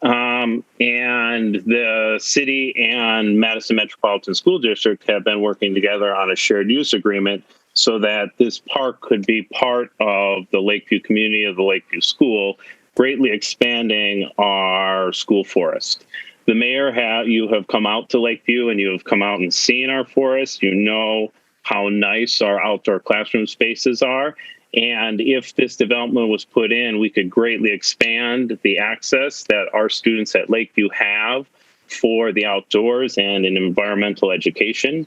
S18: And the city and Madison Metropolitan School District have been working together on a shared use agreement so that this park could be part of the Lakeview community of the Lakeview School, greatly expanding our school forest. The mayor, you have come out to Lakeview and you have come out and seen our forest. You know how nice our outdoor classroom spaces are. And if this development was put in, we could greatly expand the access that our students at Lakeview have for the outdoors and in environmental education.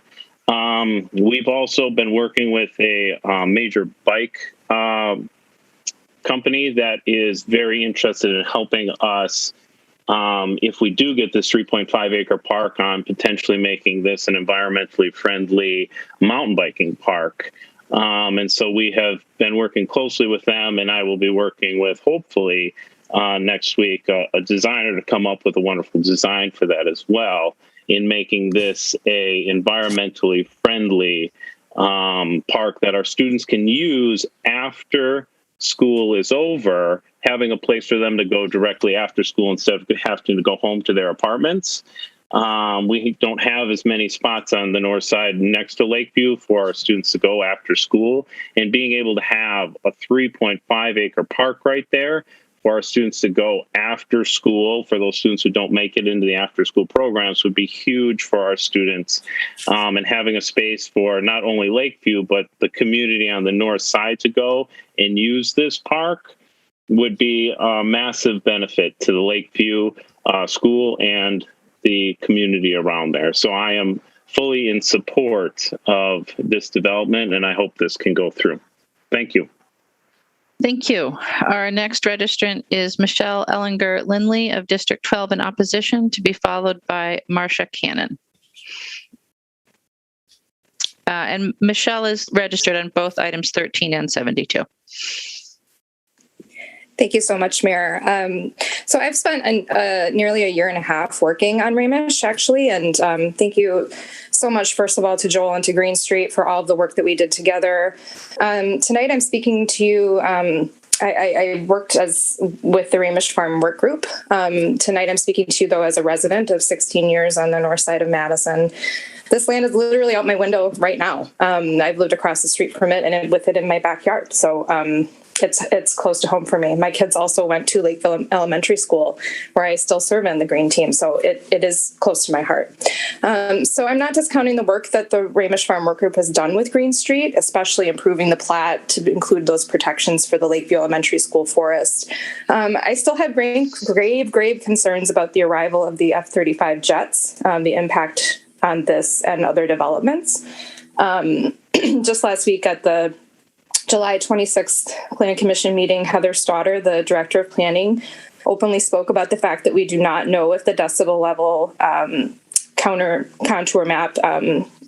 S18: We've also been working with a major bike company that is very interested in helping us, if we do get this 3.5 acre park, on potentially making this an environmentally friendly mountain biking park. And so we have been working closely with them, and I will be working with, hopefully, next week, a designer to come up with a wonderful design for that as well, in making this a environmentally friendly park that our students can use after school is over, having a place for them to go directly after school instead of having to go home to their apartments. We don't have as many spots on the north side next to Lakeview for our students to go after school, and being able to have a 3.5 acre park right there for our students to go after school, for those students who don't make it into the after school programs, would be huge for our students. And having a space for not only Lakeview, but the community on the north side to go and use this park would be a massive benefit to the Lakeview school and the community around there. So I am fully in support of this development, and I hope this can go through. Thank you.
S1: Thank you. Our next registrant is Michelle Ellinger Lindley of District 12 in opposition, to be followed by Marcia Cannon. And Michelle is registered on both items 13 and 72.
S19: Thank you so much, Mayor. So I've spent nearly a year and a half working on Ramish, actually, and thank you so much, first of all, to Joel and to Green Street for all of the work that we did together. Tonight, I'm speaking to you. I worked with the Ramish Farm Work Group. Tonight, I'm speaking to you, though, as a resident of 16 years on the north side of Madison. This land is literally out my window right now. I've lived across the street from it and with it in my backyard. So it's close to home for me. My kids also went to Lakeville Elementary School, where I still serve in the green team. So it is close to my heart. So I'm not discounting the work that the Ramish Farm Work Group has done with Green Street, especially improving the plat to include those protections for the Lakeview Elementary School forest. I still have grave concerns about the arrival of the F-35 jets, the impact on this and other developments. Just last week at the July 26th Planning Commission meeting, Heather Stauder, the Director of Planning, openly spoke about the fact that we do not know if the decibel level contour map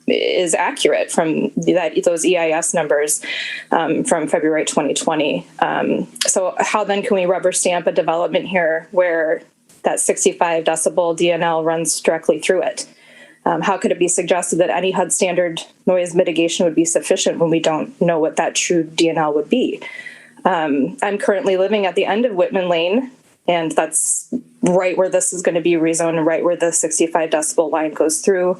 S19: is accurate from those EIS numbers from February 2020. So how then can we rubber stamp a development here where that 65 decibel DNL runs directly through it? How could it be suggested that any HUD standard noise mitigation would be sufficient when we don't know what that true DNL would be? I'm currently living at the end of Whitman Lane, and that's right where this is going to be rezoned and right where the 65 decibel line goes through.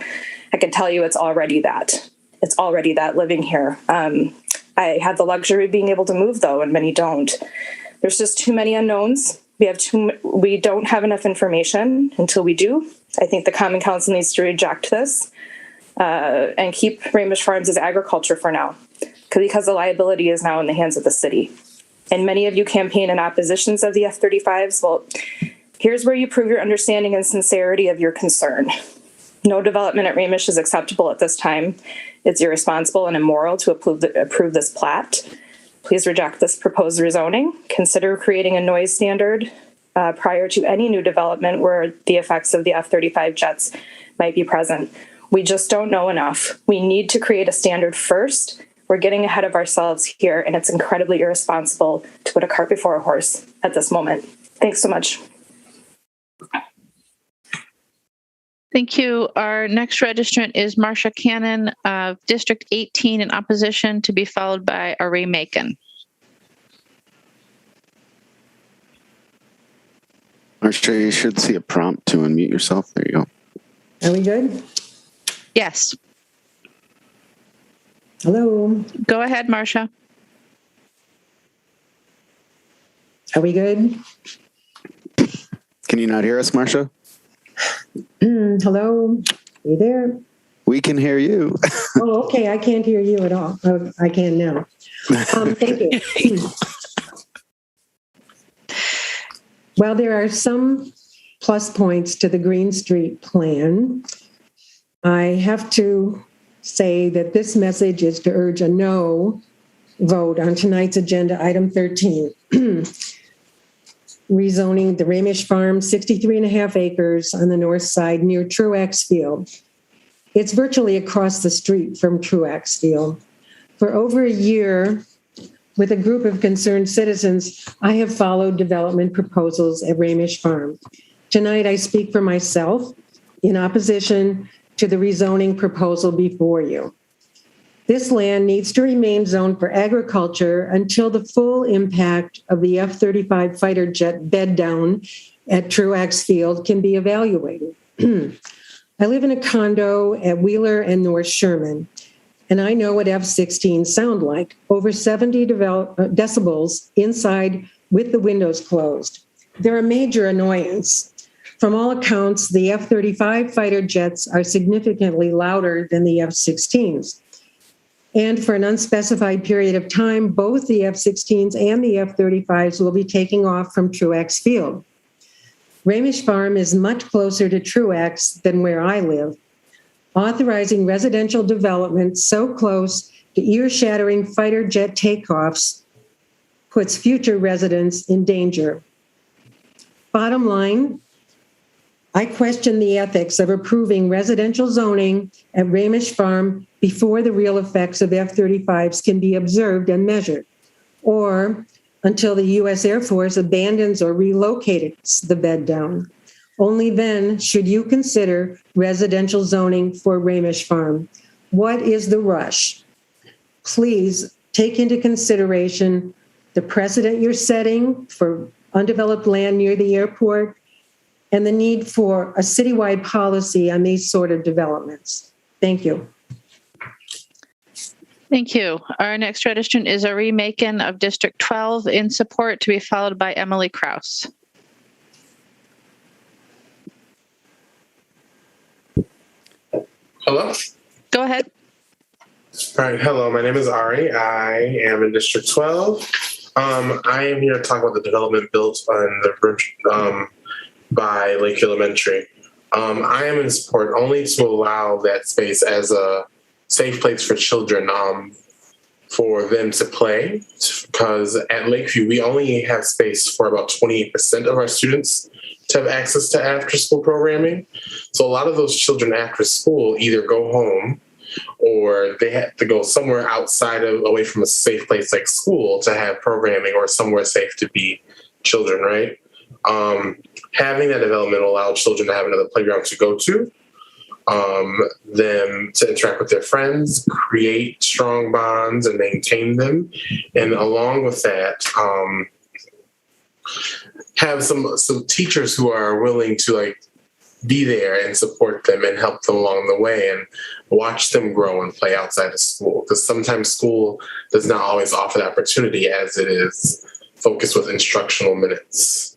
S19: I can tell you it's already that. It's already that living here. I have the luxury of being able to move, though, and many don't. There's just too many unknowns. We don't have enough information until we do. I think the Common Council needs to reject this and keep Ramish Farms as agriculture for now, because the liability is now in the hands of the city. And many of you campaign in oppositions of the F-35s. Well, here's where you prove your understanding and sincerity of your concern. No development at Ramish is acceptable at this time. It's irresponsible and immoral to approve this plat. Please reject this proposed rezoning. Consider creating a noise standard prior to any new development where the effects of the F-35 jets might be present. We just don't know enough. We need to create a standard first. We're getting ahead of ourselves here, and it's incredibly irresponsible to put a cart before a horse at this moment. Thanks so much.
S1: Thank you. Our next registrant is Marcia Cannon of District 18 in opposition, to be followed by Ari Macon.
S7: Marcia, you should see a prompt to unmute yourself. There you go.
S20: Are we good?
S1: Yes.
S20: Hello.
S1: Go ahead, Marcia.
S20: Are we good?
S7: Can you not hear us, Marcia?
S20: Hello. Are you there?
S7: We can hear you.
S20: Oh, okay. I can't hear you at all. Oh, I can now. Thank you. Well, there are some plus points to the Green Street plan. I have to say that this message is to urge a no vote on tonight's agenda, item 13. Rezoning the Ramish Farm, 63 and a half acres on the north side near Truax Field. It's virtually across the street from Truax Field. For over a year, with a group of concerned citizens, I have followed development proposals at Ramish Farm. Tonight, I speak for myself in opposition to the rezoning proposal before you. This land needs to remain zoned for agriculture until the full impact of the F-35 fighter jet bed down at Truax Field can be evaluated. I live in a condo at Wheeler and North Sherman, and I know what F-16s sound like, over 70 decibels inside with the windows closed. They're a major annoyance. From all accounts, the F-35 fighter jets are significantly louder than the F-16s. And for an unspecified period of time, both the F-16s and the F-35s will be taking off from Truax Field. Ramish Farm is much closer to Truax than where I live. Authorizing residential development so close to ear-shattering fighter jet takeoffs puts future residents in danger. Bottom line, I question the ethics of approving residential zoning at Ramish Farm before the real effects of F-35s can be observed and measured, or until the U.S. Air Force abandons or relocates the bed down. Only then should you consider residential zoning for Ramish Farm. What is the rush? Please take into consideration the precedent you're setting for undeveloped land near the airport and the need for a citywide policy on these sort of developments. Thank you.
S1: Thank you. Our next registrant is Ari Macon of District 12 in support, to be followed by Emily Kraus.
S21: Hello?
S1: Go ahead.
S21: All right. Hello. My name is Ari. I am in District 12. I am here to talk about the development built on the by Lake Elementary. I am in support only to allow that space as a safe place for children for them to play, because at Lakeview, we only have space for about 28% of our students to have access to after-school programming. So a lot of those children after school either go home or they have to go somewhere outside of, away from a safe place like school to have programming, or somewhere safe to be children, right? Having that development will allow children to have another playground to go to, them to interact with their friends, create strong bonds and maintain them. And along with that, have some teachers who are willing to be there and support them and help them along the way and watch them grow and play outside of school. Because sometimes school does not always offer the opportunity, as it is focused with instructional minutes.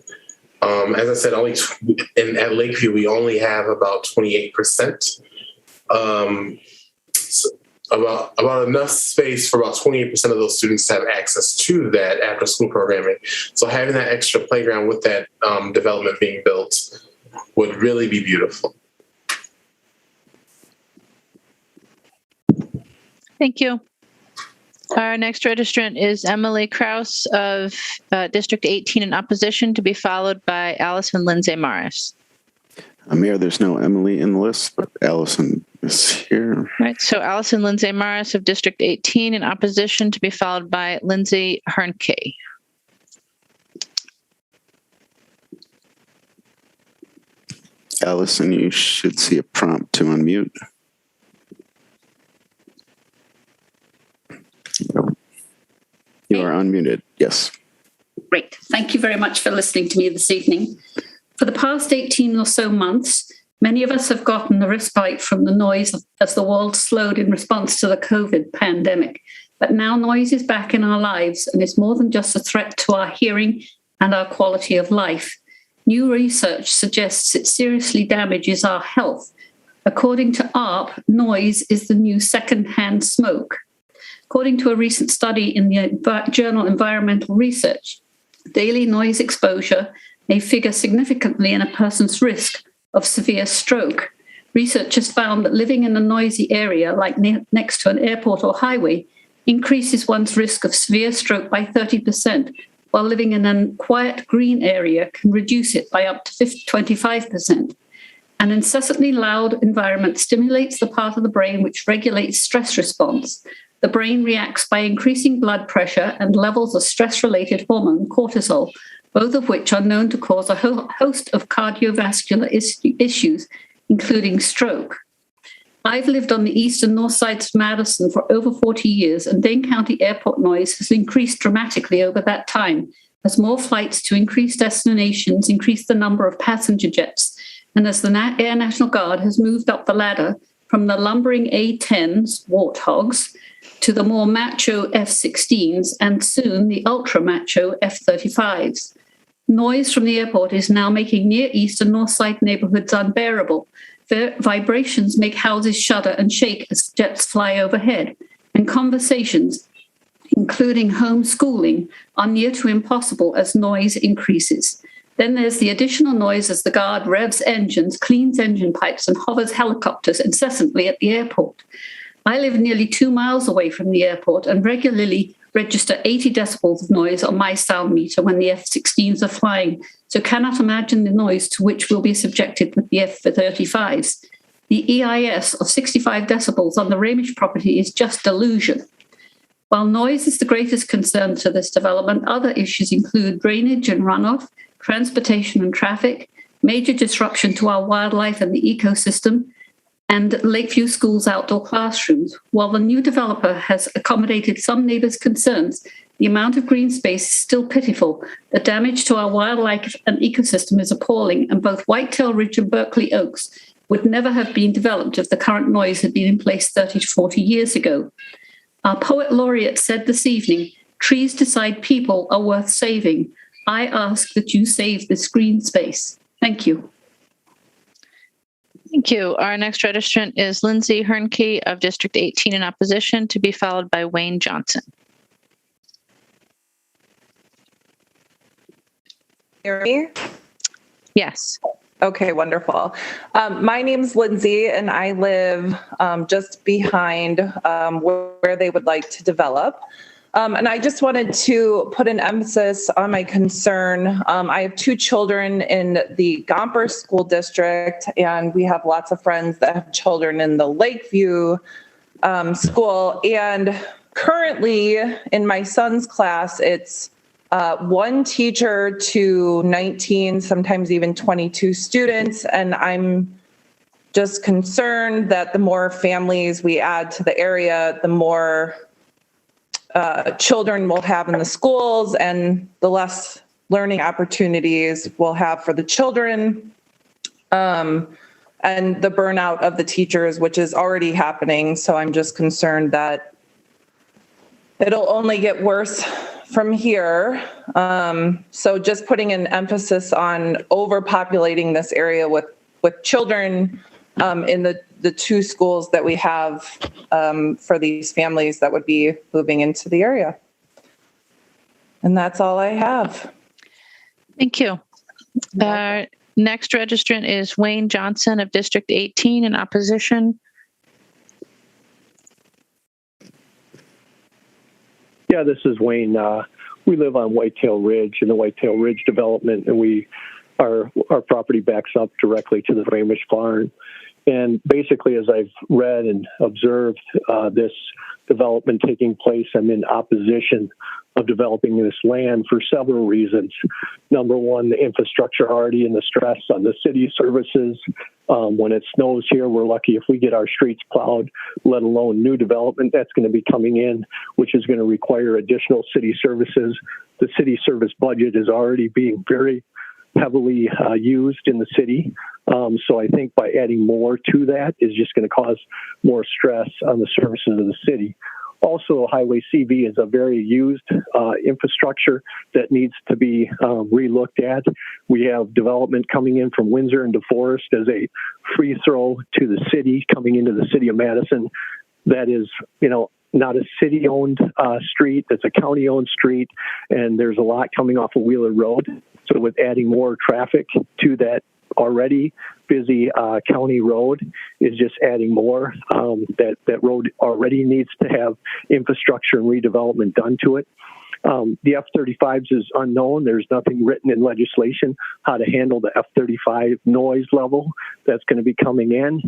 S21: As I said, at Lakeview, we only have about 28%, about enough space for about 28% of those students to have access to that after-school programming. So having that extra playground with that development being built would really be beautiful.
S1: Thank you. Our next registrant is Emily Kraus of District 18 in opposition, to be followed by Allison Lindsay Morris.
S7: Mayor, there's no Emily in the list, but Allison is here.
S1: All right, so Allison Lindsay Morris of District 18 in opposition, to be followed by Lindsay Hernke.
S7: Allison, you should see a prompt to unmute. You are unmuted. Yes.
S6: Great. Thank you very much for listening to me this evening. For the past 18 or so months, many of us have gotten a respite from the noise as the world slowed in response to the COVID pandemic. But now noise is back in our lives and is more than just a threat to our hearing and our quality of life. New research suggests it seriously damages our health. According to ARP, noise is the new secondhand smoke. According to a recent study in the journal Environmental Research, daily noise exposure may figure significantly in a person's risk of severe stroke. Researchers found that living in a noisy area, like next to an airport or highway, increases one's risk of severe stroke by 30%, while living in a quiet green area can reduce it by up to 25%. An incessantly loud environment stimulates the part of the brain which regulates stress response. The brain reacts by increasing blood pressure and levels of stress-related hormone cortisol, both of which are known to cause a host of cardiovascular issues, including stroke. I've lived on the east and north sides of Madison for over 40 years, and Dane County airport noise has increased dramatically over that time, as more flights to increased destinations increase the number of passenger jets, and as the Air National Guard has moved up the ladder from the lumbering A-10s, Warthogs, to the more macho F-16s, and soon the ultra-macho F-35s. Noise from the airport is now making near east and north side neighborhoods unbearable. Vibrations make houses shudder and shake as jets fly overhead, and conversations, including homeschooling, are near to impossible as noise increases. Then there's the additional noise as the Guard revs engines, cleans engine pipes, and hovers helicopters incessantly at the airport. I live nearly 2 miles away from the airport and regularly register 80 decibels of noise on my sound meter when the F-16s are flying, so cannot imagine the noise to which we'll be subjected with the F-35s. The EIS of 65 decibels on the Ramish property is just delusion. While noise is the greatest concern to this development, other issues include drainage and runoff, transportation and traffic, major disruption to our wildlife and the ecosystem, and Lakeview School's outdoor classrooms. While the new developer has accommodated some neighbors' concerns, the amount of green space is still pitiful. The damage to our wildlife and ecosystem is appalling, and both Whitetail Ridge and Berkeley Oaks would never have been developed if the current noise had been in place 30 to 40 years ago. Our poet laureate said this evening, "Trees decide people are worth saving." I ask that you save this green space. Thank you.
S1: Thank you. Our next registrant is Lindsay Hernke of District 18 in opposition, to be followed by Wayne Johnson.
S22: Hear me?
S1: Yes.
S22: Okay, wonderful. My name's Lindsay, and I live just behind where they would like to develop. And I just wanted to put an emphasis on my concern. I have 2 children in the Gomper School District, and we have lots of friends that have children in the Lakeview School. And currently in my son's class, it's 1 teacher to 19, sometimes even 22 students. And I'm just concerned that the more families we add to the area, the more children will have in the schools and the less learning opportunities we'll have for the children, and the burnout of the teachers, which is already happening. So I'm just concerned that it'll only get worse from here. So just putting an emphasis on overpopulating this area with children in the 2 schools that we have for these families that would be moving into the area. And that's all I have.
S1: Thank you. Next registrant is Wayne Johnson of District 18 in opposition.
S3: Yeah, this is Wayne. We live on Whitetail Ridge in the Whitetail Ridge development, and our property backs up directly to the Ramish Farm. And basically, as I've read and observed this development taking place, I'm in opposition of developing this land for several reasons. Number one, the infrastructure already and the stress on the city services. When it snows here, we're lucky if we get our streets plowed, let alone new development that's going to be coming in, which is going to require additional city services. The city service budget is already being very heavily used in the city. So I think by adding more to that is just going to cause more stress on the services of the city. Also, Highway CV is a very used infrastructure that needs to be relooked at. We have development coming in from Windsor and DeForest as a free throw to the city, coming into the city of Madison. That is, not a city-owned street. That's a county-owned street, and there's a lot coming off of Wheeler Road. So with adding more traffic to that already busy county road is just adding more. That road already needs to have infrastructure and redevelopment done to it. The F-35s is unknown. There's nothing written in legislation how to handle the F-35 noise level that's going to be coming in.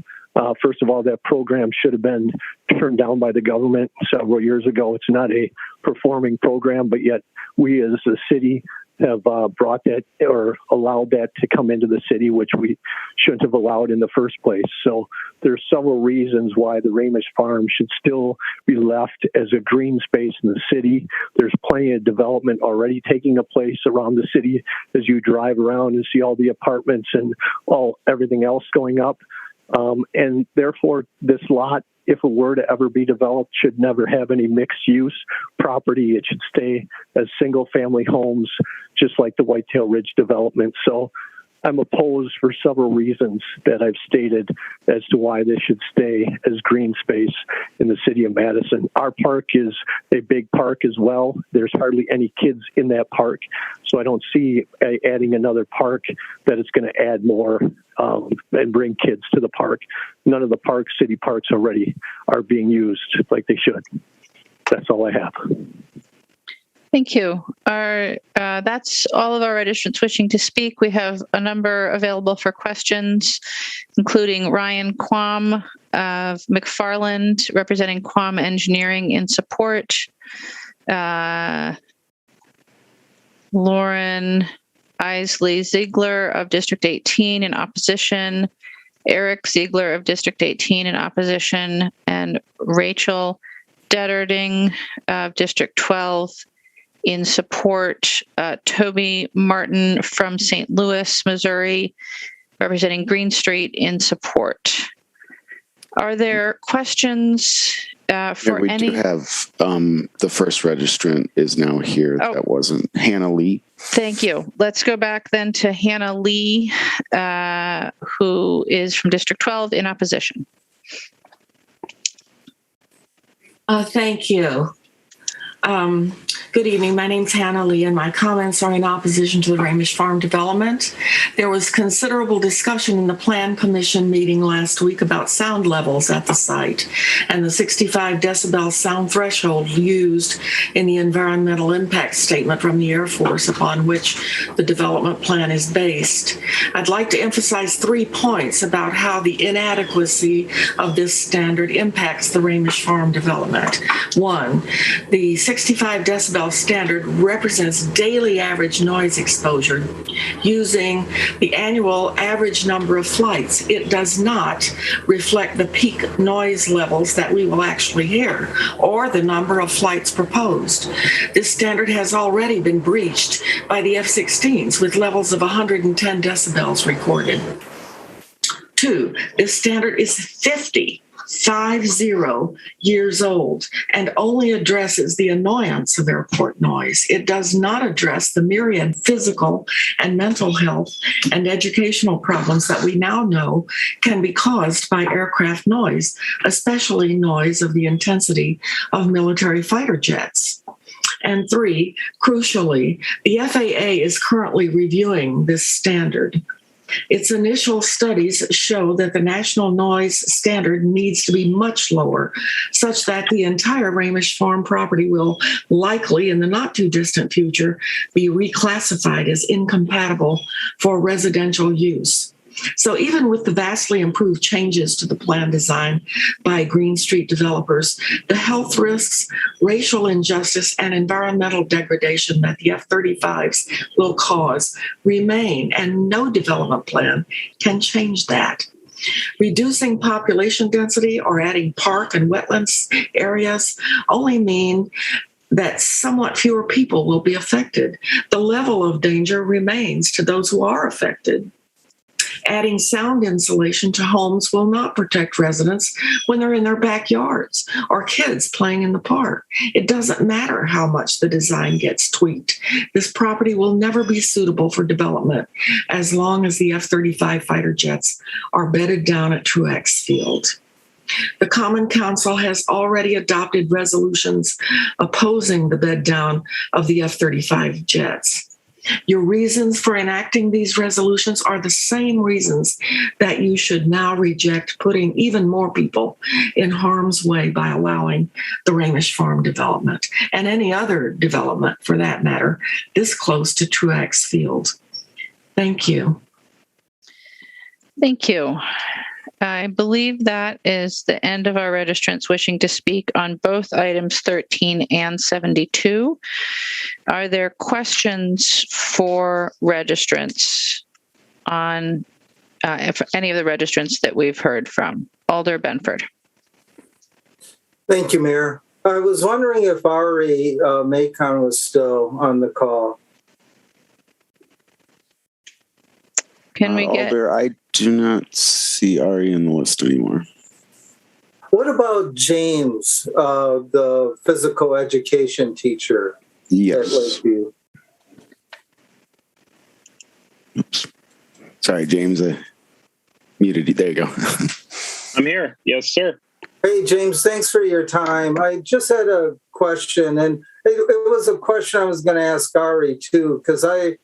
S3: First of all, that program should have been turned down by the government several years ago. It's not a performing program, but yet we as a city have brought that or allowed that to come into the city, which we shouldn't have allowed in the first place. So there's several reasons why the Ramish Farm should still be left as a green space in the city. There's plenty of development already taking place around the city as you drive around and see all the apartments and everything else going up. And therefore, this lot, if it were to ever be developed, should never have any mixed use property. It should stay as single family homes, just like the Whitetail Ridge development. So I'm opposed for several reasons that I've stated as to why this should stay as green space in the city of Madison. Our park is a big park as well. There's hardly any kids in that park. So I don't see adding another park that is going to add more and bring kids to the park. None of the city parks already are being used like they should. That's all I have.
S1: Thank you. That's all of our registrants wishing to speak. We have a number available for questions, including Ryan Quam of McFarland, representing Quam Engineering in support. Lauren Isley Ziegler of District 18 in opposition. Eric Ziegler of District 18 in opposition. And Rachel Detterding of District 12 in support. Toby Martin from St. Louis, Missouri, representing Green Street in support. Are there questions for
S7: we
S1: any?
S7: We do have the first registrant is now here.
S1: Oh.
S7: That wasn't Hannah Lee.
S1: Thank you. Let's go back then to Hannah Lee, who is from District 12 in opposition.
S4: Thank you. Good evening. My name's Hannah Lee, and my comments are in opposition to the Ramish Farm development. There was considerable discussion in the Plan Commission meeting last week about sound levels at the site and the 65 decibel sound threshold used in the environmental impact statement from the Air Force upon which the development plan is based. I'd like to emphasize 3 points about how the inadequacy of this standard impacts the Ramish Farm development. 1, the 65 decibel standard represents daily average noise exposure using the annual average number of flights. It does not reflect the peak noise levels that we will actually hear or the number of flights proposed. This standard has already been breached by the F-16s with levels of 110 decibels recorded. 2, this standard is 50 years old and only addresses the annoyance of airport noise. It does not address the myriad physical and mental health and educational problems that we now know can be caused by aircraft noise, especially noise of the intensity of military fighter jets. And 3, crucially, the FAA is currently reviewing this standard. Its initial studies show that the national noise standard needs to be much lower, such that the entire Ramish Farm property will likely, in the not too distant future, be reclassified as incompatible for residential use. So even with the vastly improved changes to the plan design by Green Street developers, the health risks, racial injustice, and environmental degradation that the F-35s will cause remain, and no development plan can change that. Reducing population density or adding park and wetlands areas only mean that somewhat fewer people will be affected. The level of danger remains to those who are affected. Adding sound insulation to homes will not protect residents when they're in their backyards or kids playing in the park. It doesn't matter how much the design gets tweaked. This property will never be suitable for development as long as the F-35 fighter jets are bedded down at Truex Field. The Common Council has already adopted resolutions opposing the bed down of the F-35 jets. Your reasons for enacting these resolutions are the same reasons that you should now reject putting even more people in harm's way by allowing the Ramish Farm development and any other development, for that matter, this close to Truex Field. Thank you.
S1: Thank you. I believe that is the end of our registrants wishing to speak on both items 13 and 72. Are there questions for registrants on if any of the registrants that we've heard from? Alder Benford.
S9: Thank you, Mayor. I was wondering if Ari Macon was still on the call.
S1: Can we get...
S7: Alder, I do not see Ari in the list anymore.
S9: What about James, the physical education teacher
S7: yes.
S9: at Lakeview?
S7: Oops. Sorry, James, I muted you. There you go.
S18: I'm here. Yes, sir.
S9: Hey, James, thanks for your time. I just had a question, and it was a question I was going to ask Ari, too, because I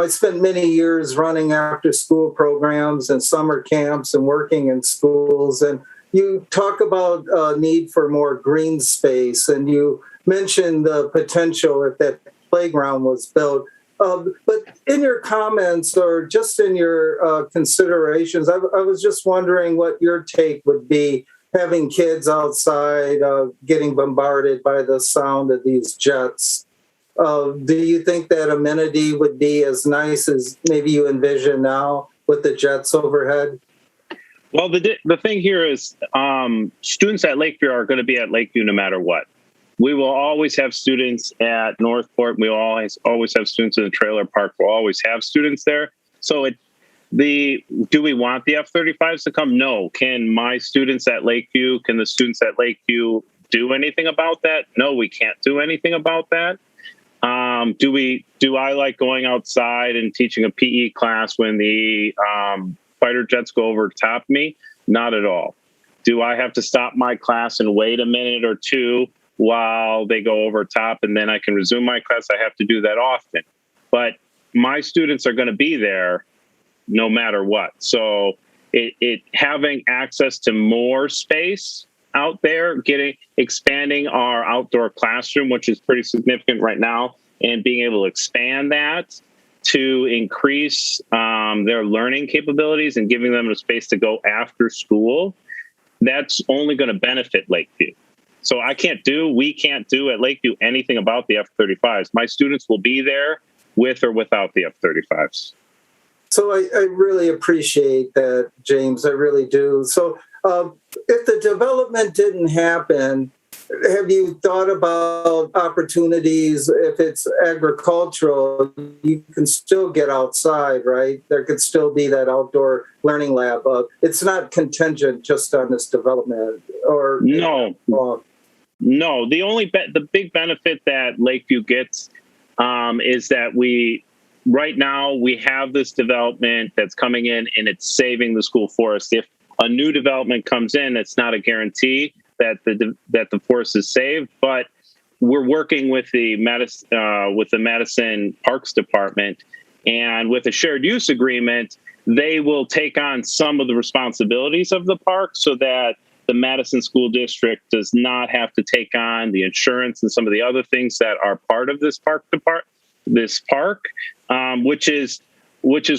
S9: spent many years running after school programs and summer camps and working in schools. And you talk about need for more green space, and you mentioned the potential if that playground was built. But in your comments or just in your considerations, I was just wondering what your take would be having kids outside getting bombarded by the sound of these jets. Do you think that amenity would be as nice as maybe you envision now with the jets overhead?
S18: Well, the thing here is students at Lakeview are going to be at Lakeview no matter what. We will always have students at Northport. We will always have students in the trailer park. We'll always have students there. So do we want the F-35s to come? No. Can my students at Lakeview, can the students at Lakeview do anything about that? No, we can't do anything about that. Do I like going outside and teaching a PE class when the fighter jets go over top me? Not at all. Do I have to stop my class and wait a minute or two while they go over top and then I can resume my class? I have to do that often. But my students are going to be there no matter what. So having access to more space out there, expanding our outdoor classroom, which is pretty significant right now, and being able to expand that to increase their learning capabilities and giving them a space to go after school, that's only going to benefit Lakeview. So we can't do at Lakeview anything about the F-35s. My students will be there with or without the F-35s.
S9: So I really appreciate that, James. I really do. So if the development didn't happen, have you thought about opportunities? If it's agricultural, you can still get outside, right? There could still be that outdoor learning lab. It's not contingent just on this development, or
S18: no. No, the big benefit that Lakeview gets is that right now we have this development that's coming in and it's saving the school forest. If a new development comes in, it's not a guarantee that the forest is saved, but we're working with the Madison Parks Department And with a shared use agreement, they will take on some of the responsibilities of the park so that the Madison School District does not have to take on the insurance and some of the other things that are part of this park, which is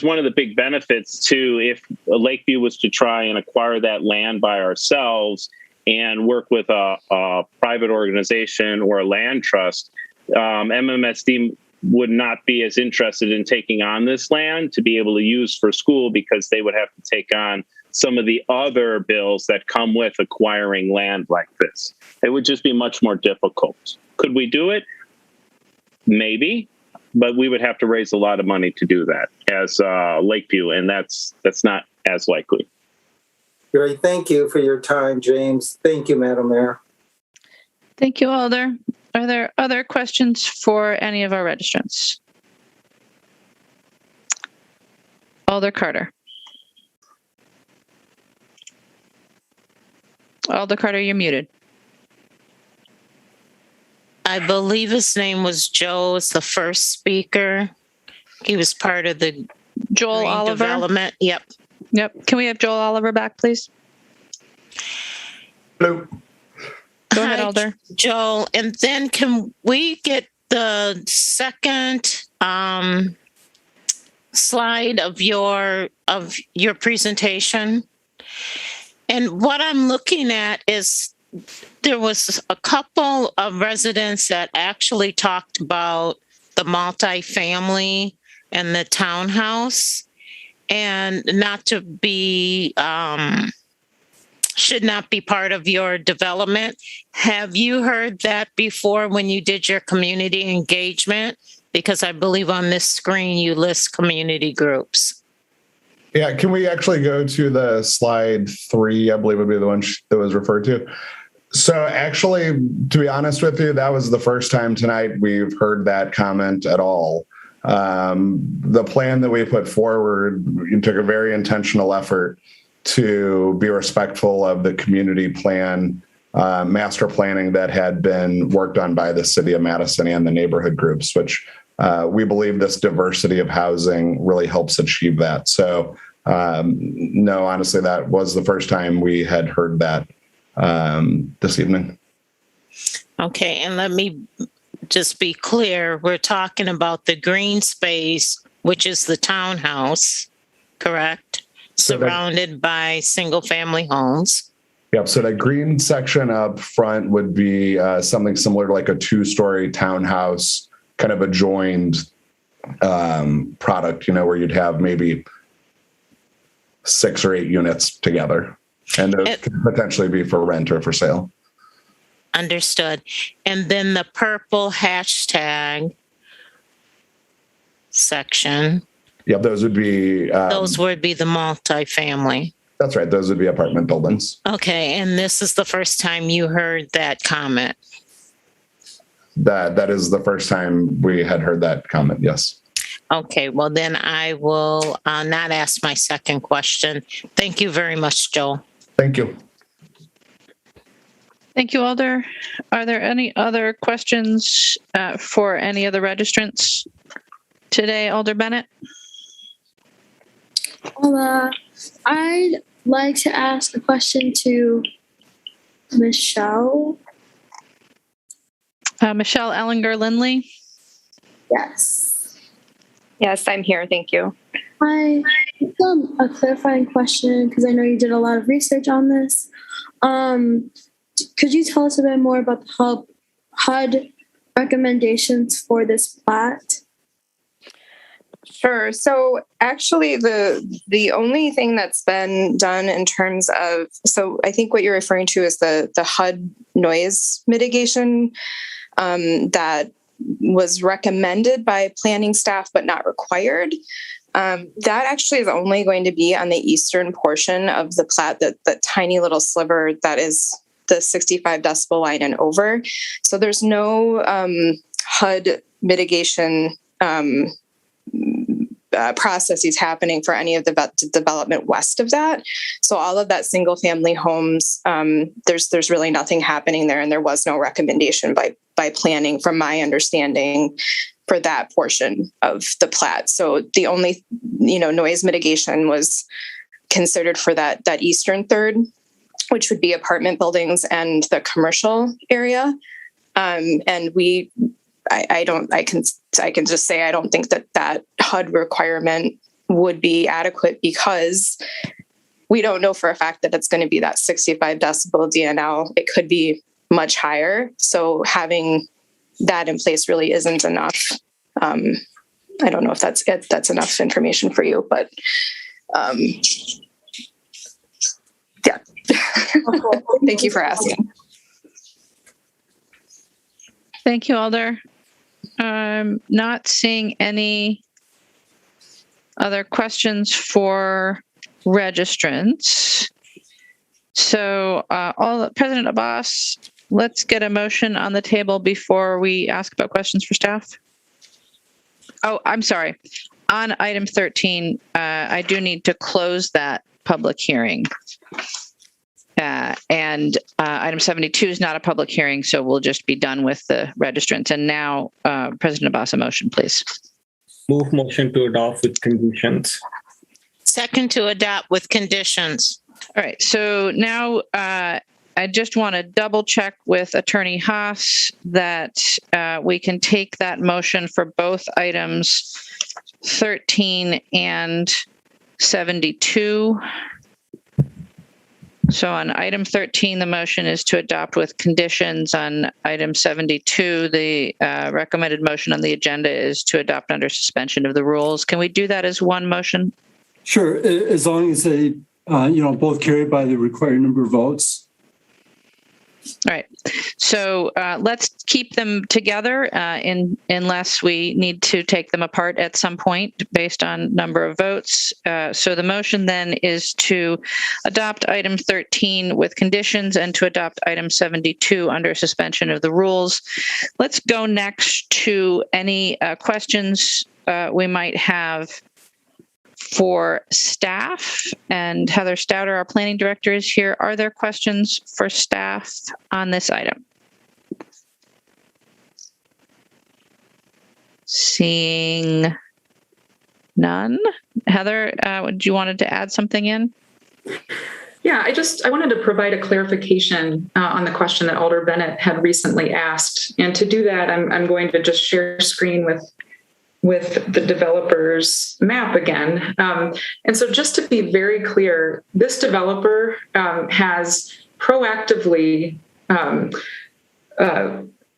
S18: one of the big benefits too. If Lakeview was to try and acquire that land by ourselves and work with a private organization or a land trust, MMSD would not be as interested in taking on this land to be able to use for school, because they would have to take on some of the other bills that come with acquiring land like this. It would just be much more difficult. Could we do it? Maybe, but we would have to raise a lot of money to do that as Lakeview, and that's not as likely.
S9: Great. Thank you for your time, James. Thank you, Madam Mayor.
S1: Thank you, Alder. Are there other questions for any of our registrants? Alder Carter. Alder Carter, you're muted.
S5: I believe his name was Joe, is the first speaker. He was part of the
S1: Joel
S5: Green
S1: Oliver.
S5: Development. Yep.
S1: Can we have Joel Oliver back, please?
S21: Hello.
S1: Go ahead, Alder.
S5: Joel, and then can we get the second slide of your presentation? And what I'm looking at is there was a couple of residents that actually talked about the multifamily and the townhouse, and not to be should not be part of your development. Have you heard that before when you did your community engagement? Because I believe on this screen you list community groups.
S17: Yeah, can we actually go to the slide 3, I believe would be the one that was referred to. So actually, to be honest with you, that was the first time tonight we've heard that comment at all. The plan that we put forward, you took a very intentional effort to be respectful of the community plan, master planning that had been worked on by the city of Madison and the neighborhood groups, which we believe this diversity of housing really helps achieve that. So no, honestly, that was the first time we had heard that this evening.
S5: Okay, and let me just be clear. We're talking about the green space, which is the townhouse, correct? Surrounded by single family homes.
S17: Yep. So that green section up front would be something similar to like a 2-story townhouse, kind of a joined product, where you'd have maybe 6 or 8 units together. And those could potentially be for rent or for sale.
S5: Understood. And then the purple hashtag section.
S17: Yep, those would be
S5: the multifamily.
S17: That's right. Those would be apartment buildings.
S5: Okay, and this is the first time you heard that comment.
S17: That is the first time we had heard that comment. Yes.
S5: Okay, well then I will not ask my second question. Thank you very much, Joel.
S17: Thank you.
S1: Thank you, Alder. Are there any other questions for any of the registrants today, Alder Bennett?
S11: I'd like to ask a question to Michelle.
S1: Michelle Ellinger Lindley.
S11: Yes.
S19: Yes, I'm here. Thank you.
S11: I have a clarifying question because I know you did a lot of research on this. Could you tell us a bit more about the HUD recommendations for this plat?
S19: Sure. So actually the only thing that's been done in terms of, so I think what you're referring to is the HUD noise mitigation that was recommended by planning staff but not required. That actually is only going to be on the eastern portion of the plat, that tiny little sliver that is the 65 decibel line and over. So there's no HUD mitigation processes happening for any of the development west of that. So all of that single family homes, there's really nothing happening there, and there was no recommendation by planning, from my understanding, for that portion of the plat. So the only, noise mitigation was considered for that eastern third, which would be apartment buildings and the commercial area. And I can just say I don't think that HUD requirement would be adequate because we don't know for a fact that it's going to be that 65 decibel DNL. It could be much higher. So having that in place really isn't enough. I don't know if that's enough information for you, but yeah. Thank you for asking.
S1: Thank you, Alder. Not seeing any other questions for registrants. So, President Abbas, let's get a motion on the table before we ask about questions for staff. Oh, I'm sorry. On item 13, I do need to close that public hearing. And item 72 is not a public hearing, so we'll just be done with the registrants. And now, President Abbas, a motion, please.
S2: Move motion to adopt with conditions.
S5: Second to adopt with conditions.
S1: All right. So now I just want to double check with Attorney Haas that we can take that motion for both items 13 and 72. So on item 13, the motion is to adopt with conditions. On item 72, the recommended motion on the agenda is to adopt under suspension of the rules. Can we do that as one motion?
S12: Sure, as long as they, both carried by the required number of votes.
S1: All right. So let's keep them together unless we need to take them apart at some point based on number of votes. So the motion then is to adopt item 13 with conditions and to adopt item 72 under suspension of the rules. Let's go next to any questions we might have for staff. And Heather Stouter, our planning director, is here. Are there questions for staff on this item? Seeing none. Heather, would you wanted to add something in?
S13: Yeah, I wanted to provide a clarification on the question that Alder Bennett had recently asked. And to do that, I'm going to just share screen with the developer's map again. And so just to be very clear, this developer has proactively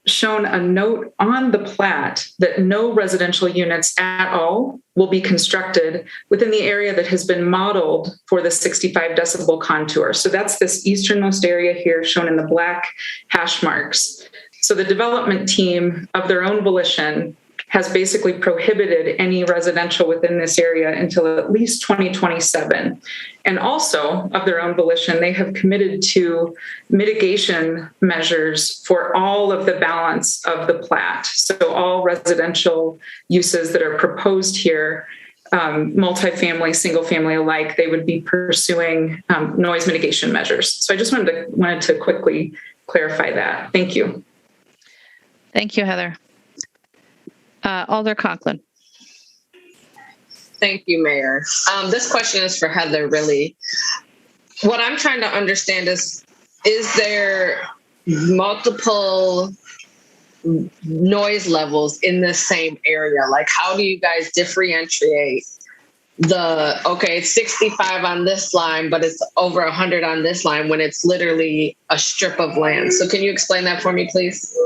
S13: shown a note on the plat that no residential units at all will be constructed within the area that has been modeled for the 65 decibel contour. So that's this easternmost area here shown in the black hash marks. So the development team of their own volition has basically prohibited any residential within this area until at least 2027. And also, of their own volition, they have committed to mitigation measures for all of the balance of the plat. So all residential uses that are proposed here, multifamily, single family alike, they would be pursuing noise mitigation measures. So I just wanted to quickly clarify that. Thank you.
S1: Thank you, Heather. Alder Conklin.
S23: Thank you, Mayor. This question is for Heather, really. What I'm trying to understand is there multiple noise levels in the same area? Like, how do you guys differentiate it's 65 on this line, but it's over 100 on this line when it's literally a strip of land? So can you explain that for me, please?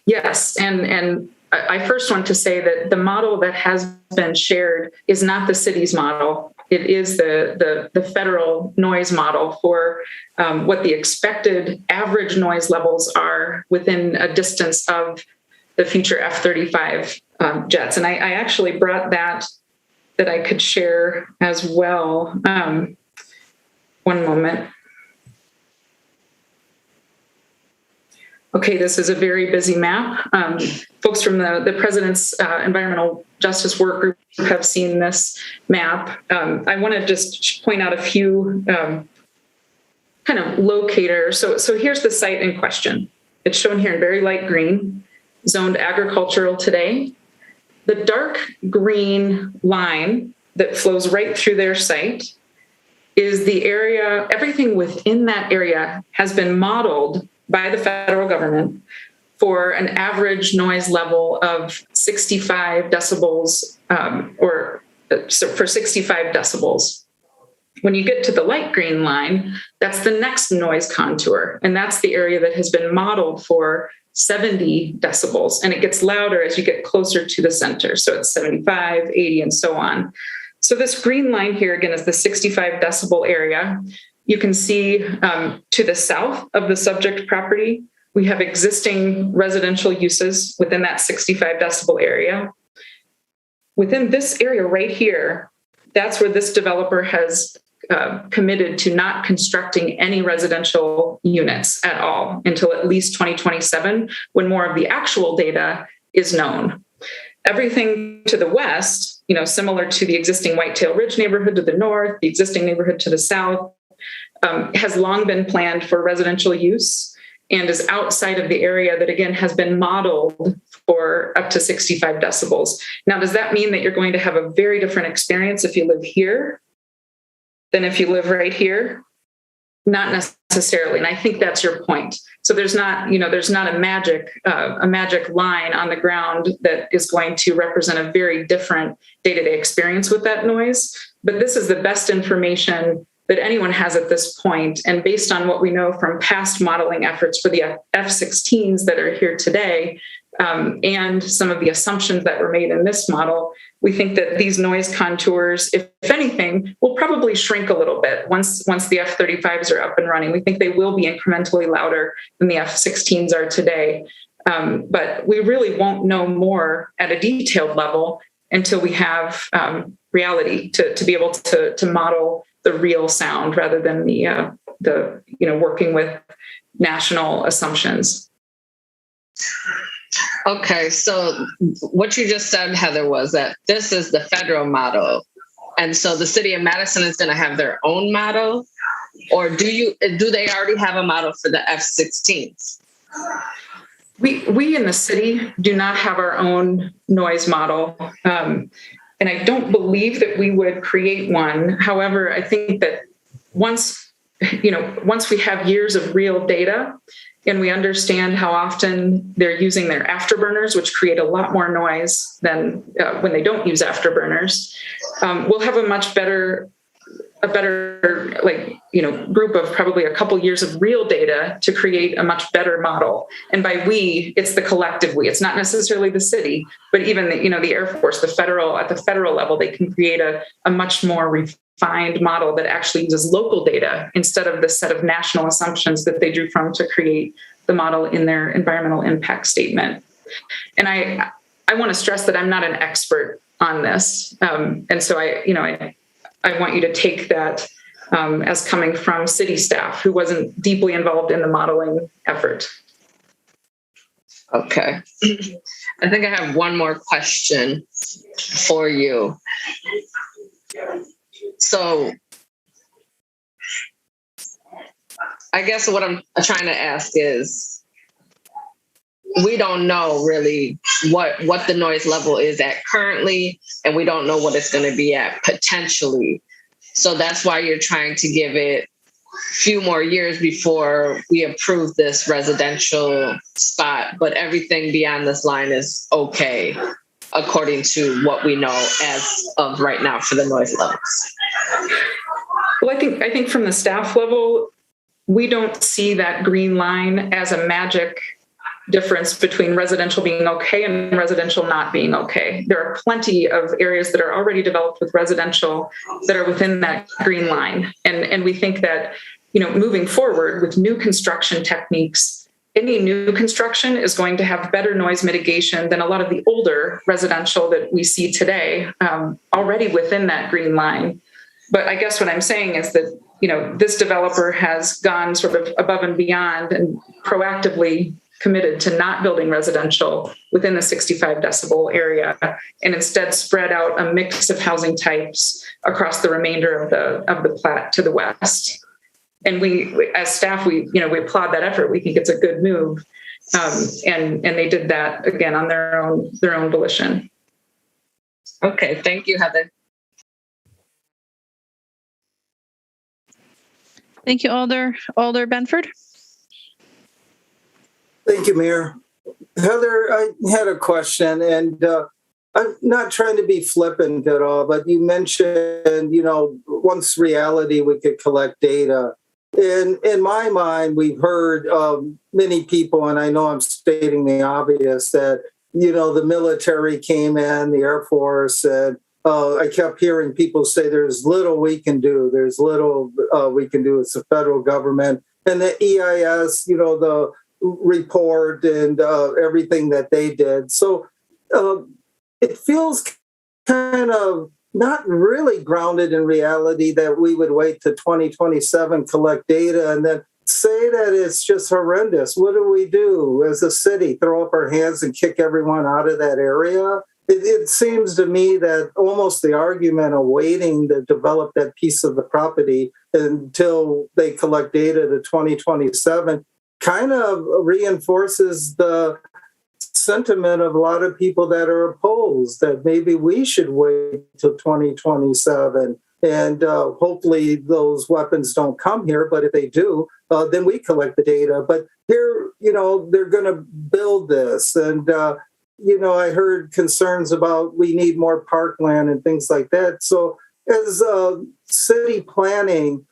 S13: Yes, and I first want to say that the model that has been shared is not the city's model. It is the federal noise model for what the expected average noise levels are within a distance of the future F-35 jets. And I actually brought that I could share as well. One moment. Okay, this is a very busy map. Folks from the President's Environmental Justice Work Group have seen this map. I want to just point out a few kind of locators. So here's the site in question. It's shown here in very light green. zoned agricultural today. The dark green line that flows right through their site is the area, everything within that area has been modeled by the federal government for an average noise level of 65 decibels, for 65 decibels. When you get to the light green line, that's the next noise contour, and that's the area that has been modeled for 70 decibels, and it gets louder as you get closer to the center. So it's 75, 80, and so on. So this green line here, again, is the 65 decibel area. You can see to the south of the subject property, we have existing residential uses within that 65 decibel area. Within this area right here, that's where this developer has committed to not constructing any residential units at all until at least 2027, when more of the actual data is known. Everything to the west, similar to the existing Whitetail Ridge neighborhood to the north, the existing neighborhood to the south, has long been planned for residential use and is outside of the area that, again, has been modeled for up to 65 decibels. Now, does that mean that you're going to have a very different experience if you live here than if you live right here? Not necessarily. And I think that's your point. So there's not a magic line on the ground that is going to represent a very different day-to-day experience with that noise. But this is the best information that anyone has at this point. And based on what we know from past modeling efforts for the F-16s that are here today, and some of the assumptions that were made in this model, we think that these noise contours, if anything, will probably shrink a little bit once the F-35s are up and running. We think they will be incrementally louder than the F-16s are today. But we really won't know more at a detailed level until we have reality to be able to model the real sound rather than the working with national assumptions.
S23: Okay, so what you just said, Heather, was that this is the federal model, and so the city of Madison is going to have their own model, or do they already have a model for the F-16s?
S13: We in the city do not have our own noise model, and I don't believe that we would create one. However, I think that once we have years of real data and we understand how often they're using their afterburners, which create a lot more noise than when they don't use afterburners, we'll have a better group of probably a couple years of real data to create a much better model. And by we, it's the collective we. It's not necessarily the city, but even the Air Force, at the federal level, they can create a much more refined model that actually uses local data instead of the set of national assumptions that they drew from to create the model in their environmental impact statement. And I want to stress that I'm not an expert on this, and so I want you to take that as coming from city staff who wasn't deeply involved in the modeling effort.
S23: Okay. I think I have one more question for you. So I guess what I'm trying to ask is, we don't know really what the noise level is at currently, and we don't know what it's going to be at potentially. So that's why you're trying to give it a few more years before we approve this residential spot, but everything beyond this line is okay, according to what we know as of right now for the noise levels.
S13: Well, I think from the staff level, we don't see that green line as a magic difference between residential being okay and residential not being okay. There are plenty of areas that are already developed with residential that are within that green line. And we think that, moving forward with new construction techniques, any new construction is going to have better noise mitigation than a lot of the older residential that we see today, already within that green line. But I guess what I'm saying is that, this developer has gone sort of above and beyond and proactively committed to not building residential within the 65 decibel area, and instead spread out a mix of housing types across the remainder of the plat to the west. And we, as staff, we applaud that effort. We think it's a good move. And they did that again on their own volition.
S23: Okay, thank you, Heather.
S1: Thank you, Alder Benford.
S9: Thank you, Mayor. Heather, I had a question, and I'm not trying to be flippant at all, but you mentioned, once reality, we could collect data. In my mind, we've heard many people, and I know I'm stating the obvious, that, the military came in, the Air Force, and I kept hearing people say there's little we can do. There's little we can do. It's the federal government. And the EIS, the report and everything that they did. So it feels kind of not really grounded in reality that we would wait to 2027, collect data, and then say that it's just horrendous. What do we do as a city? Throw up our hands and kick everyone out of that area? It seems to me that almost the argument of waiting to develop that piece of the property until they collect data to 2027 kind of reinforces the sentiment of a lot of people that are opposed, that maybe we should wait till 2027. And hopefully those weapons don't come here, but if they do, then we collect the data. But here, they're going to build this. And, I heard concerns about we need more parkland and things like that. So as city planning,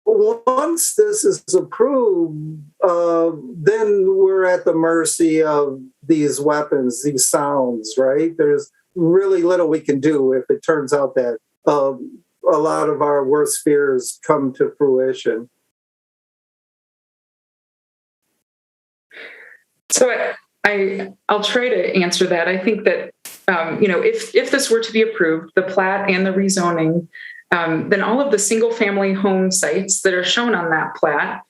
S9: once this is approved, then we're at the mercy of these weapons, these sounds, right? There's really little we can do if it turns out that a lot of our worst fears come to fruition.
S13: So I'll try to answer that. I think that, if this were to be approved, the plat and the rezoning, then all of the single family home sites that are shown on that plat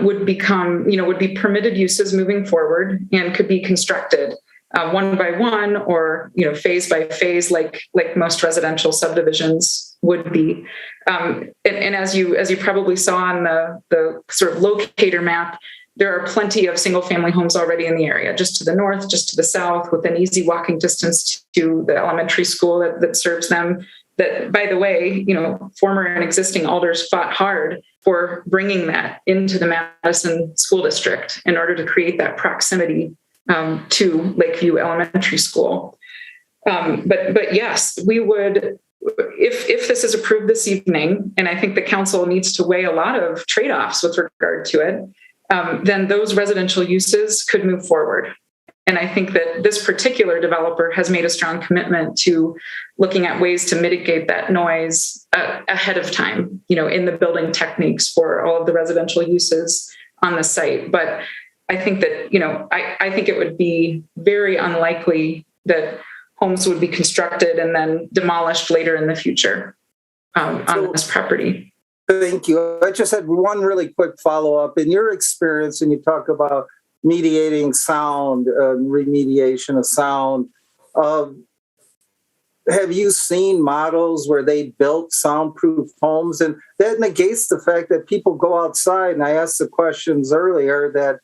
S13: would be permitted uses moving forward and could be constructed one by one or, phase by phase, like most residential subdivisions would be. And as you probably saw on the sort of locator map, there are plenty of single family homes already in the area, just to the north, just to the south, within easy walking distance to the elementary school that serves them. That, by the way, former and existing alders fought hard for bringing that into the Madison School District in order to create that proximity to Lakeview Elementary School. But yes, we would, if this is approved this evening, and I think the council needs to weigh a lot of trade-offs with regard to it, then those residential uses could move forward. And I think that this particular developer has made a strong commitment to looking at ways to mitigate that noise ahead of time, in the building techniques for all of the residential uses on the site. But I think that, I think it would be very unlikely that homes would be constructed and then demolished later in the future on this property.
S9: Thank you. I just had one really quick follow-up. In your experience, and you talk about mediating sound, remediation of sound, have you seen models where they built soundproof homes? And that negates the fact that people go outside. And I asked the questions earlier that,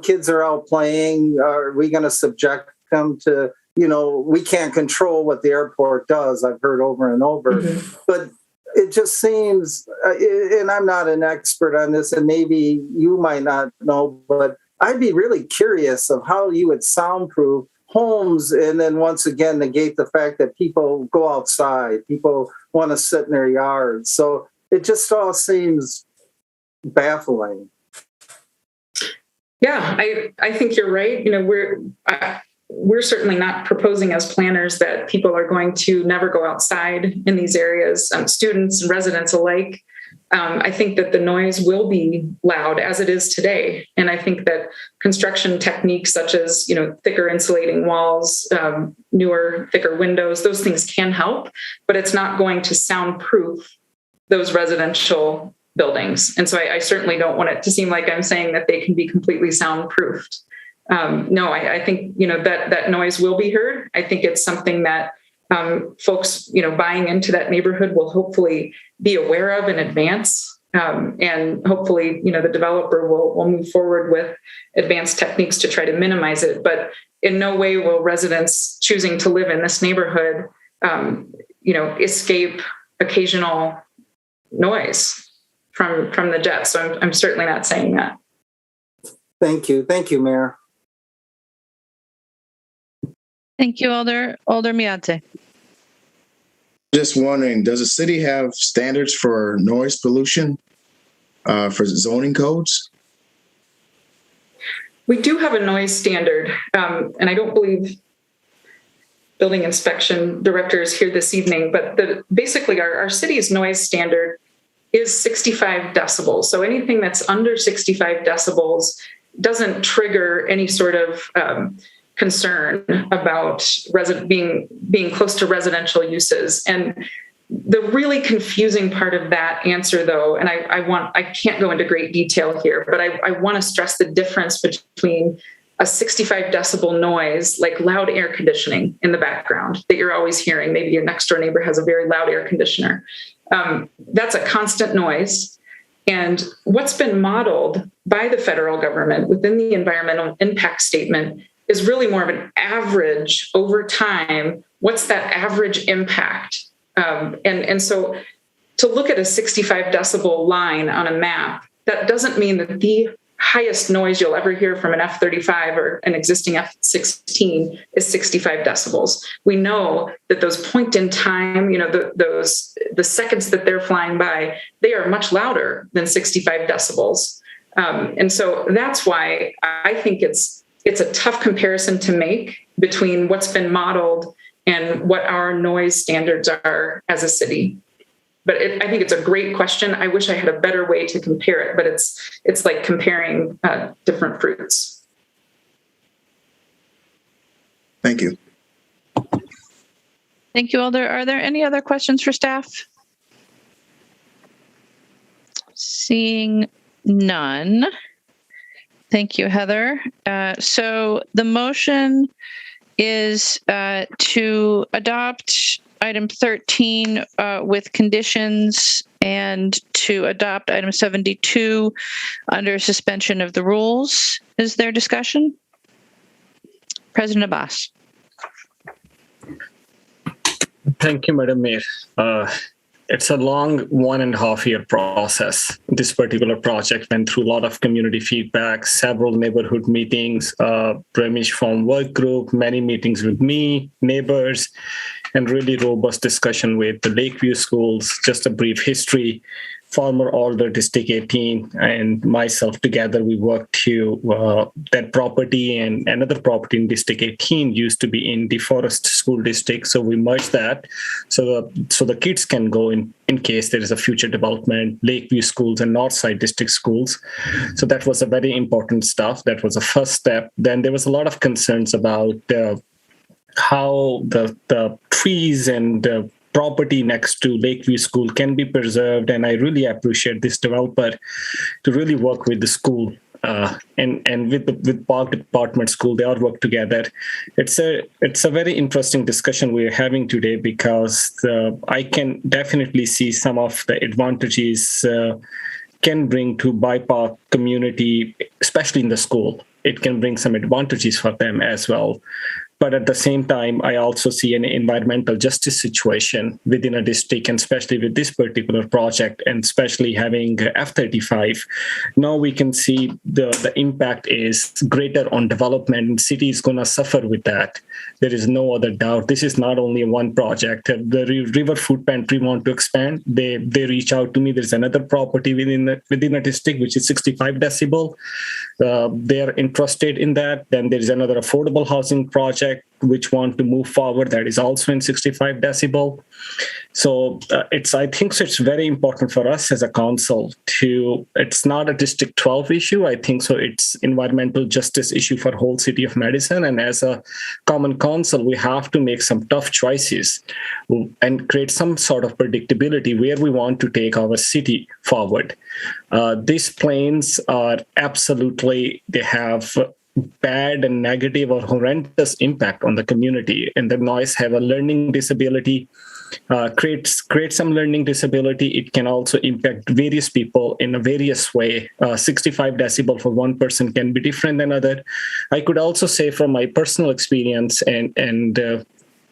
S9: kids are out playing. Are we going to subject them to, we can't control what the airport does. I've heard over and over. Mm-hmm. But it just seems, and I'm not an expert on this, and maybe you might not know, but I'd be really curious of how you would soundproof homes and then once again negate the fact that people go outside, people want to sit in their yards. So it just all seems baffling.
S13: Yeah, I think you're right. We're certainly not proposing as planners that people are going to never go outside in these areas, students and residents alike. I think that the noise will be loud as it is today. And I think that construction techniques such as, thicker insulating walls, newer, thicker windows, those things can help, but it's not going to soundproof those residential buildings. And so I certainly don't want it to seem like I'm saying that they can be completely soundproofed. No, I think, that noise will be heard. I think it's something that folks, buying into that neighborhood will hopefully be aware of in advance. And hopefully, the developer will move forward with advanced techniques to try to minimize it. But in no way will residents choosing to live in this neighborhood, escape occasional noise from the jets. So I'm certainly not saying that.
S9: Thank you, Mayor.
S1: Thank you, Alder Miate.
S8: Just wondering, does the city have standards for noise pollution for zoning codes?
S13: We do have a noise standard, and I don't believe building inspection director is here this evening, but basically our city's noise standard is 65 decibels. So anything that's under 65 decibels doesn't trigger any sort of concern about being close to residential uses. And the really confusing part of that answer, though, and I can't go into great detail here, but I want to stress the difference between a 65 decibel noise, like loud air conditioning in the background that you're always hearing. Maybe your next door neighbor has a very loud air conditioner. That's a constant noise. And what's been modeled by the federal government within the environmental impact statement is really more of an average over time. What's that average impact? And so to look at a 65 decibel line on a map, that doesn't mean that the highest noise you'll ever hear from an F-35 or an existing F-16 is 65 decibels. We know that those point in time, the seconds that they're flying by, they are much louder than 65 decibels. And so that's why I think it's a tough comparison to make between what's been modeled and what our noise standards are as a city. But I think it's a great question. I wish I had a better way to compare it, but it's like comparing different fruits.
S8: Thank you.
S1: Thank you, Alder. Are there any other questions for staff? Seeing none. Thank you, Heather. So the motion is to adopt item 13 with conditions and to adopt item 72 under suspension of the rules. Is there discussion? President Abbas.
S2: Thank you, Madam Mayor. It's a long 1.5 year process. This particular project went through a lot of community feedback, several neighborhood meetings, Remish Farm work group, many meetings with me, neighbors, and really robust discussion with the Lakeview schools. Just a brief history. Former Alder District 18 and myself together, we worked to that property and another property in District 18 used to be in the Forest School District. So we merged that so the kids can go in case there is a future development, Lakeview schools and Northside District schools. So that was a very important stuff. That was a first step. Then there was a lot of concerns about how the trees and the property next to Lakeview School can be preserved. And I really appreciate this developer to really work with the school and with Park Department School. They all work together. It's a very interesting discussion we're having today because I can definitely see some of the advantages can bring to BIPOC community, especially in the school. It can bring some advantages for them as well. But at the same time, I also see an environmental justice situation within a district, and especially with this particular project, and especially having F-35. Now we can see the impact is greater on development, and city is going to suffer with that. There is no other doubt. This is not only one project. The River Food Pantry want to expand. They reach out to me. There's another property within a district, which is 65 decibel. They're interested in that. Then there is another affordable housing project which want to move forward that is also in 65 decibel. So I think it's very important for us as a council it's not a District 12 issue. I think so it's environmental justice issue for whole city of Madison. And as a common council, we have to make some tough choices and create some sort of predictability where we want to take our city forward. These planes are absolutely, they have bad and negative or horrendous impact on the community, and the noise have a learning disability. create some learning disability. It can also impact various people in a various way. 65 decibel for one person can be different than other. I could also say from my personal experience, and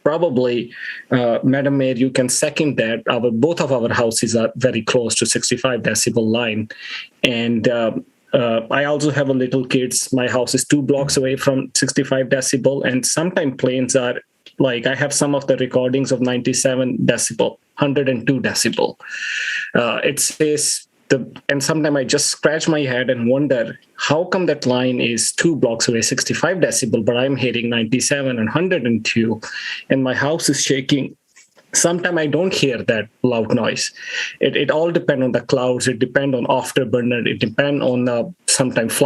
S2: probably, Madam Mayor, you can second that. Both of our houses are very close to 65 decibel line, and I also have a little kids. My house is 2 blocks away from 65 decibel, and sometimes planes are like, I have some of the recordings of 97 decibel, 102 decibel. It says and sometimes I just scratch my head and wonder, how come that line is 2 blocks away, 65 decibel, but I'm hitting 97 and 102, and my house is shaking. Sometimes I don't hear that loud noise. It all depends on the clouds. It depends on afterburner. It depends on sometimes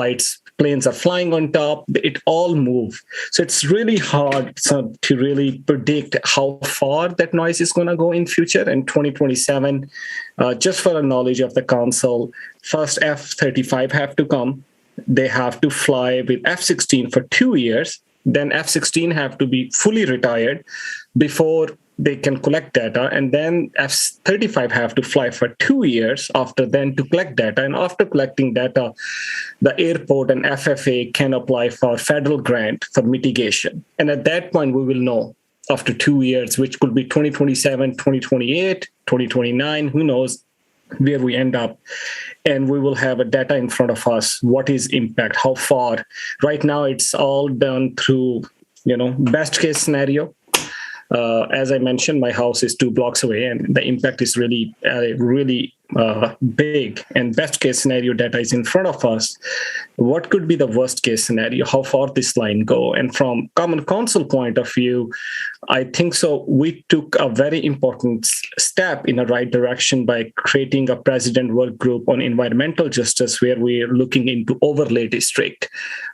S2: planes are flying on top. It all move. So it's really hard to really predict how far that noise is going to go in future. In 2027, just for the knowledge of the council, first F-35 have to come. They have to fly with F-16 for 2 years. Then F-16 have to be fully retired before they can collect data, and then F-35 have to fly for 2 years after then to collect data. And after collecting data, the airport and FFA can apply for federal grant for mitigation. And at that point, we will know after 2 years, which could be 2027, 2028, 2029, who knows where we end up. And we will have a data in front of us. What is impact? How far? Right now, it's all done through, best case scenario. As I mentioned, my house is 2 blocks away, and the impact is really big. And best case scenario data is in front of us. What could be the worst case scenario? How far this line go? And from Common Council point of view, I think so. We took a very important step in the right direction by creating a president work group on environmental justice, where we're looking into overlay district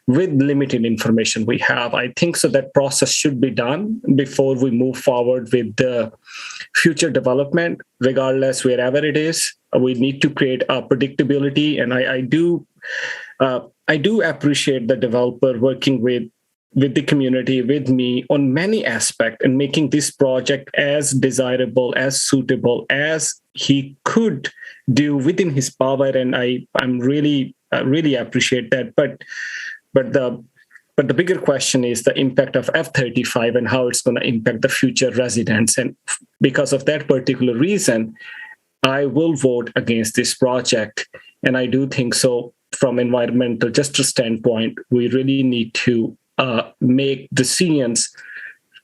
S2: with limited information we have. I think so that process should be done before we move forward with the future development, regardless wherever it is. We need to create a predictability, and I do appreciate the developer working with the community, with me on many aspects, and making this project as desirable, as suitable as he could do within his power. And I'm really appreciate that. But the bigger question is the impact of F-35 and how it's going to impact the future residents. And because of that particular reason, I will vote against this project. And I do think so from environmental justice standpoint, we really need to make decisions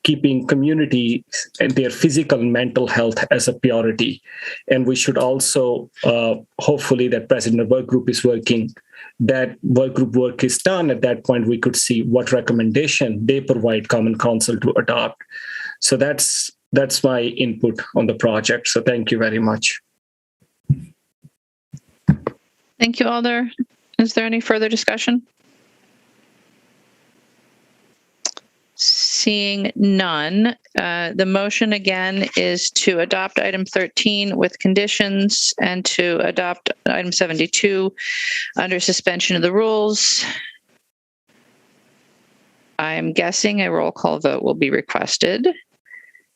S2: keeping community and their physical and mental health as a priority. And we should also, hopefully that President Work Group is working, that work group work is done. At that point, we could see what recommendation they provide Common Council to adopt. So that's my input on the project. So thank you very much.
S1: Thank you, Alder. Is there any further discussion? Seeing none, the motion again is to adopt item 13 with conditions and to adopt item 72 under suspension of the rules. I'm guessing a roll call vote will be requested.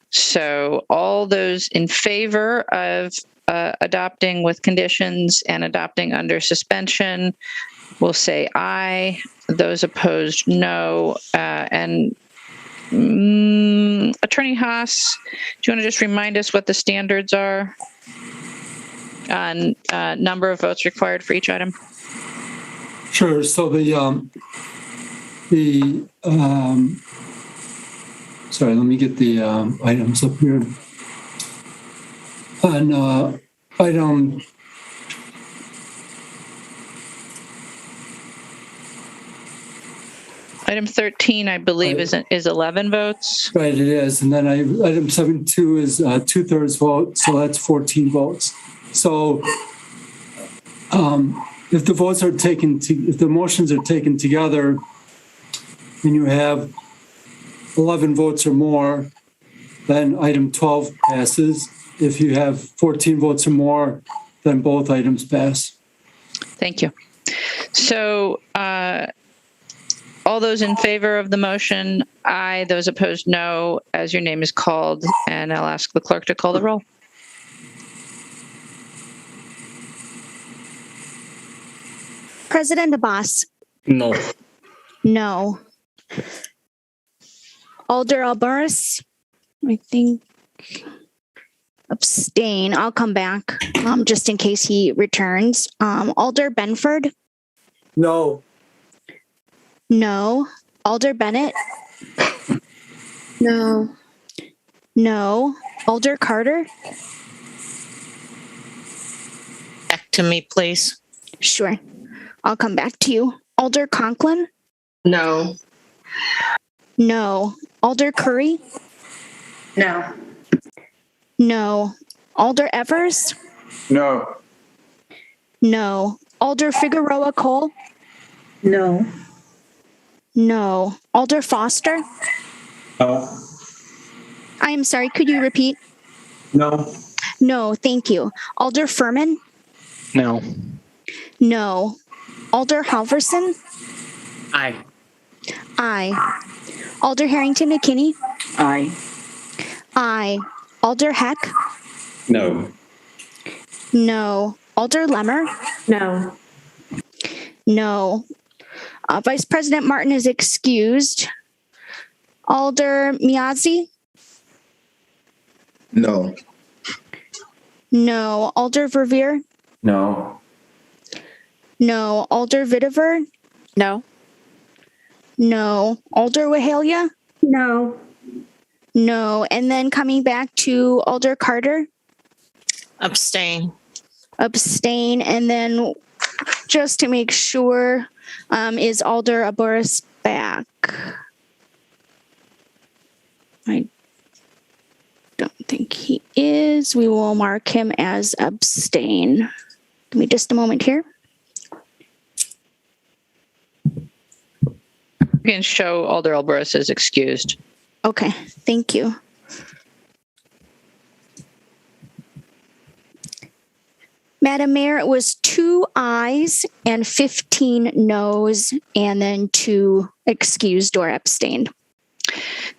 S1: So all those in favor of adopting with conditions and adopting under suspension will say aye. Those opposed, no. And Attorney Haas, do you want to just remind us what the standards are on number of votes required for each item?
S12: Sure. So sorry, let me get the items up here. On item
S1: Item 13, I believe, is 11 votes.
S12: Right, it is. And then item 72 is 2/3 vote, so that's 14 votes. So if the votes are taken, if the motions are taken together, and you have 11 votes or more, then item 12 passes. If you have 14 votes or more, then both items pass.
S1: Thank you. So all those in favor of the motion, aye. Those opposed, no, as your name is called. And I'll ask the clerk to call the roll.
S10: President Abbas.
S2: No.
S10: No. Alder Albaris, I think abstain. I'll come back just in case he returns. Alder Benford.
S9: No.
S10: No. Alder Bennett.
S11: No.
S10: No. Alder Carter.
S5: Back to me, please.
S10: Sure. I'll come back to you. Alder Conklin.
S23: No.
S10: No. Alder Curry.
S23: No.
S10: No. Alder Evers.
S21: No.
S10: No. Alder Figueroa Cole.
S23: No.
S10: No. Alder Foster.
S21: No.
S10: I am sorry. Could you repeat?
S21: No.
S10: No. Thank you. Alder Furman.
S16: No.
S10: No. Alder Halverson.
S14: Aye.
S10: Aye. Alder Harrington McKinney.
S14: Aye.
S10: Aye. Alder Heck.
S21: No.
S10: No. Alder Lemmer.
S23: No.
S10: No. Vice President Martin is excused. Alder Miazzi.
S8: No.
S10: No. Alder Verveer.
S21: No.
S10: No. Alder Vitiver.
S19: No.
S10: No. Alder Wahalia.
S23: No.
S10: No. And then coming back to Alder Carter.
S5: Abstain.
S10: Abstain. And then just to make sure, is Alder Aboris back? I don't think he is. We will mark him as abstain. Give me just a moment here.
S1: You can show Alder Albaris as excused.
S10: Okay, thank you. Madam Mayor, it was 2 ayes and 15 noes, and then 2 excused or abstained.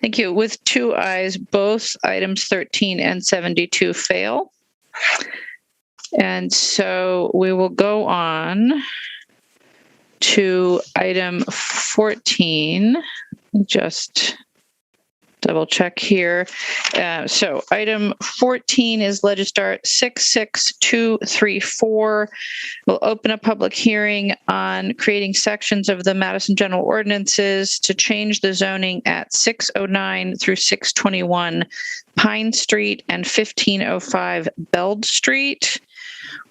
S1: Thank you. With 2 ayes, both items 13 and 72 fail. And so we will go on to item 14. Just double check here. So item 14 is Legistart 66234. We'll open a public hearing on creating sections of the Madison General Ordinances to change the zoning at 609 through 621 Pine Street and 1505 Beld Street.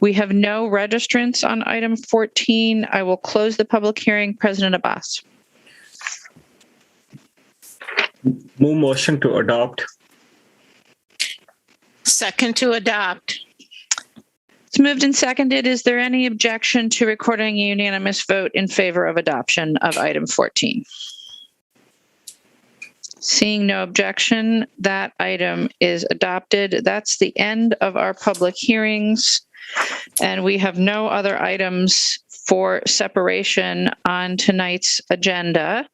S1: We have no registrants on item 14. I will close the public hearing. President Abbas.
S2: Move motion to adopt.
S5: Second to adopt.
S1: It's moved and seconded. Is there any objection to recording a unanimous vote in favor of adoption of item 14? Seeing no objection, that item is adopted. That's the end of our public hearings, and we have no other items for separation on tonight's agenda.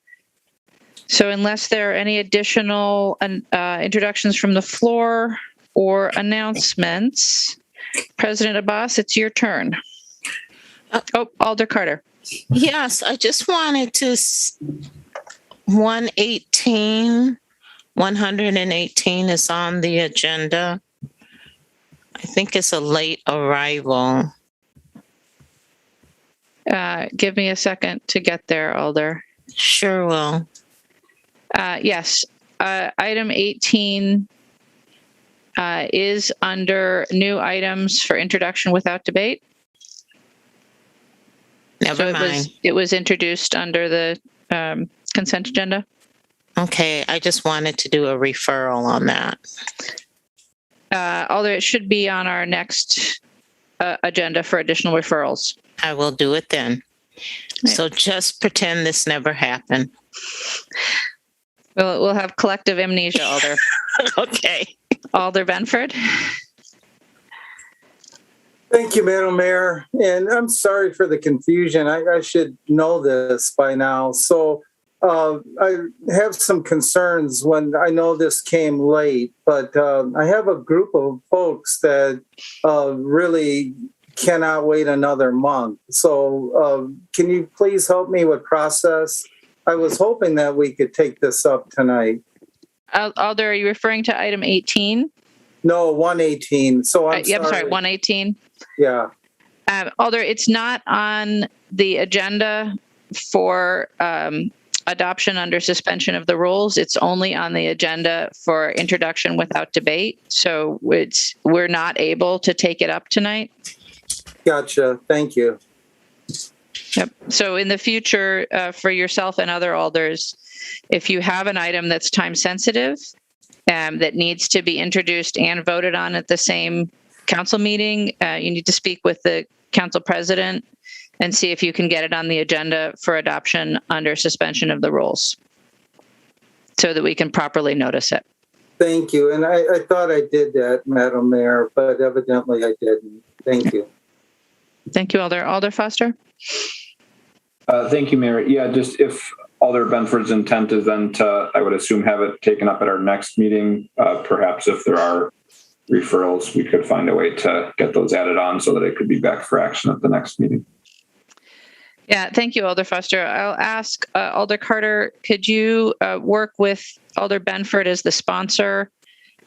S1: So unless there are any additional introductions from the floor or announcements, President Abbas, it's your turn. Alder Carter.
S5: Yes, I just wanted to 118 is on the agenda. I think it's a late arrival.
S1: Give me a second to get there, Alder.
S5: Sure will.
S1: Yes, item 18 is under new items for introduction without debate.
S5: Never mind.
S1: It was introduced under the consent agenda.
S5: Okay, I just wanted to do a referral on that.
S1: Although it should be on our next agenda for additional referrals.
S5: I will do it then. Right. So just pretend this never happened.
S1: We'll have collective amnesia, Alder.
S5: Okay.
S1: Alder Benford.
S9: Thank you, Madam Mayor. And I'm sorry for the confusion. I should know this by now. So I have some concerns when I know this came late, but I have a group of folks that really cannot wait another month. So can you please help me with process? I was hoping that we could take this up tonight.
S1: Alder, are you referring to item 18?
S9: No, 118. So I'm
S1: sorry, 118.
S9: Yeah.
S1: Alder, it's not on the agenda for adoption under suspension of the rules. It's only on the agenda for introduction without debate. So we're not able to take it up tonight.
S9: Gotcha. Thank you.
S1: Yep. So in the future, for yourself and other alders, if you have an item that's time sensitive, that needs to be introduced and voted on at the same council meeting, you need to speak with the council president and see if you can get it on the agenda for adoption under suspension of the rules so that we can properly notice it.
S9: Thank you. And I thought I did that, Madam Mayor, but evidently I didn't. Thank you.
S1: Thank you, Alder. Alder Foster?
S6: Thank you, Mayor. Yeah, just if Alder Benford's intent is then to, I would assume, have it taken up at our next meeting. Perhaps if there are referrals, we could find a way to get those added on so that it could be back for action at the next meeting.
S1: Yeah, thank you, Alder Foster. I'll ask Alder Carter, could you work with Alder Benford as the sponsor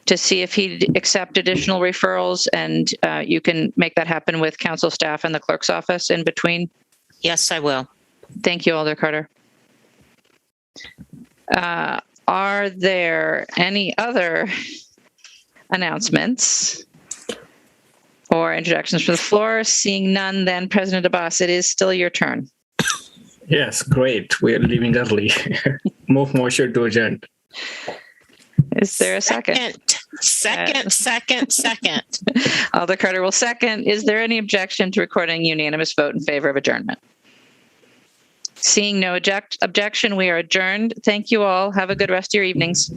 S1: to see if he'd accept additional referrals, and you can make that happen with council staff and the clerk's office in between?
S5: Yes, I will.
S1: Thank you, Alder Carter. Are there any other announcements or introductions from the floor? Seeing none, then President Abbas, it is still your turn.
S2: Yes, great. We're leaving early. Move motion to adjourn.
S1: Is there a second?
S5: Second.
S1: Alder Carter will second. Is there any objection to recording unanimous vote in favor of adjournment? Seeing no objection, we are adjourned. Thank you all. Have a good rest of your evenings.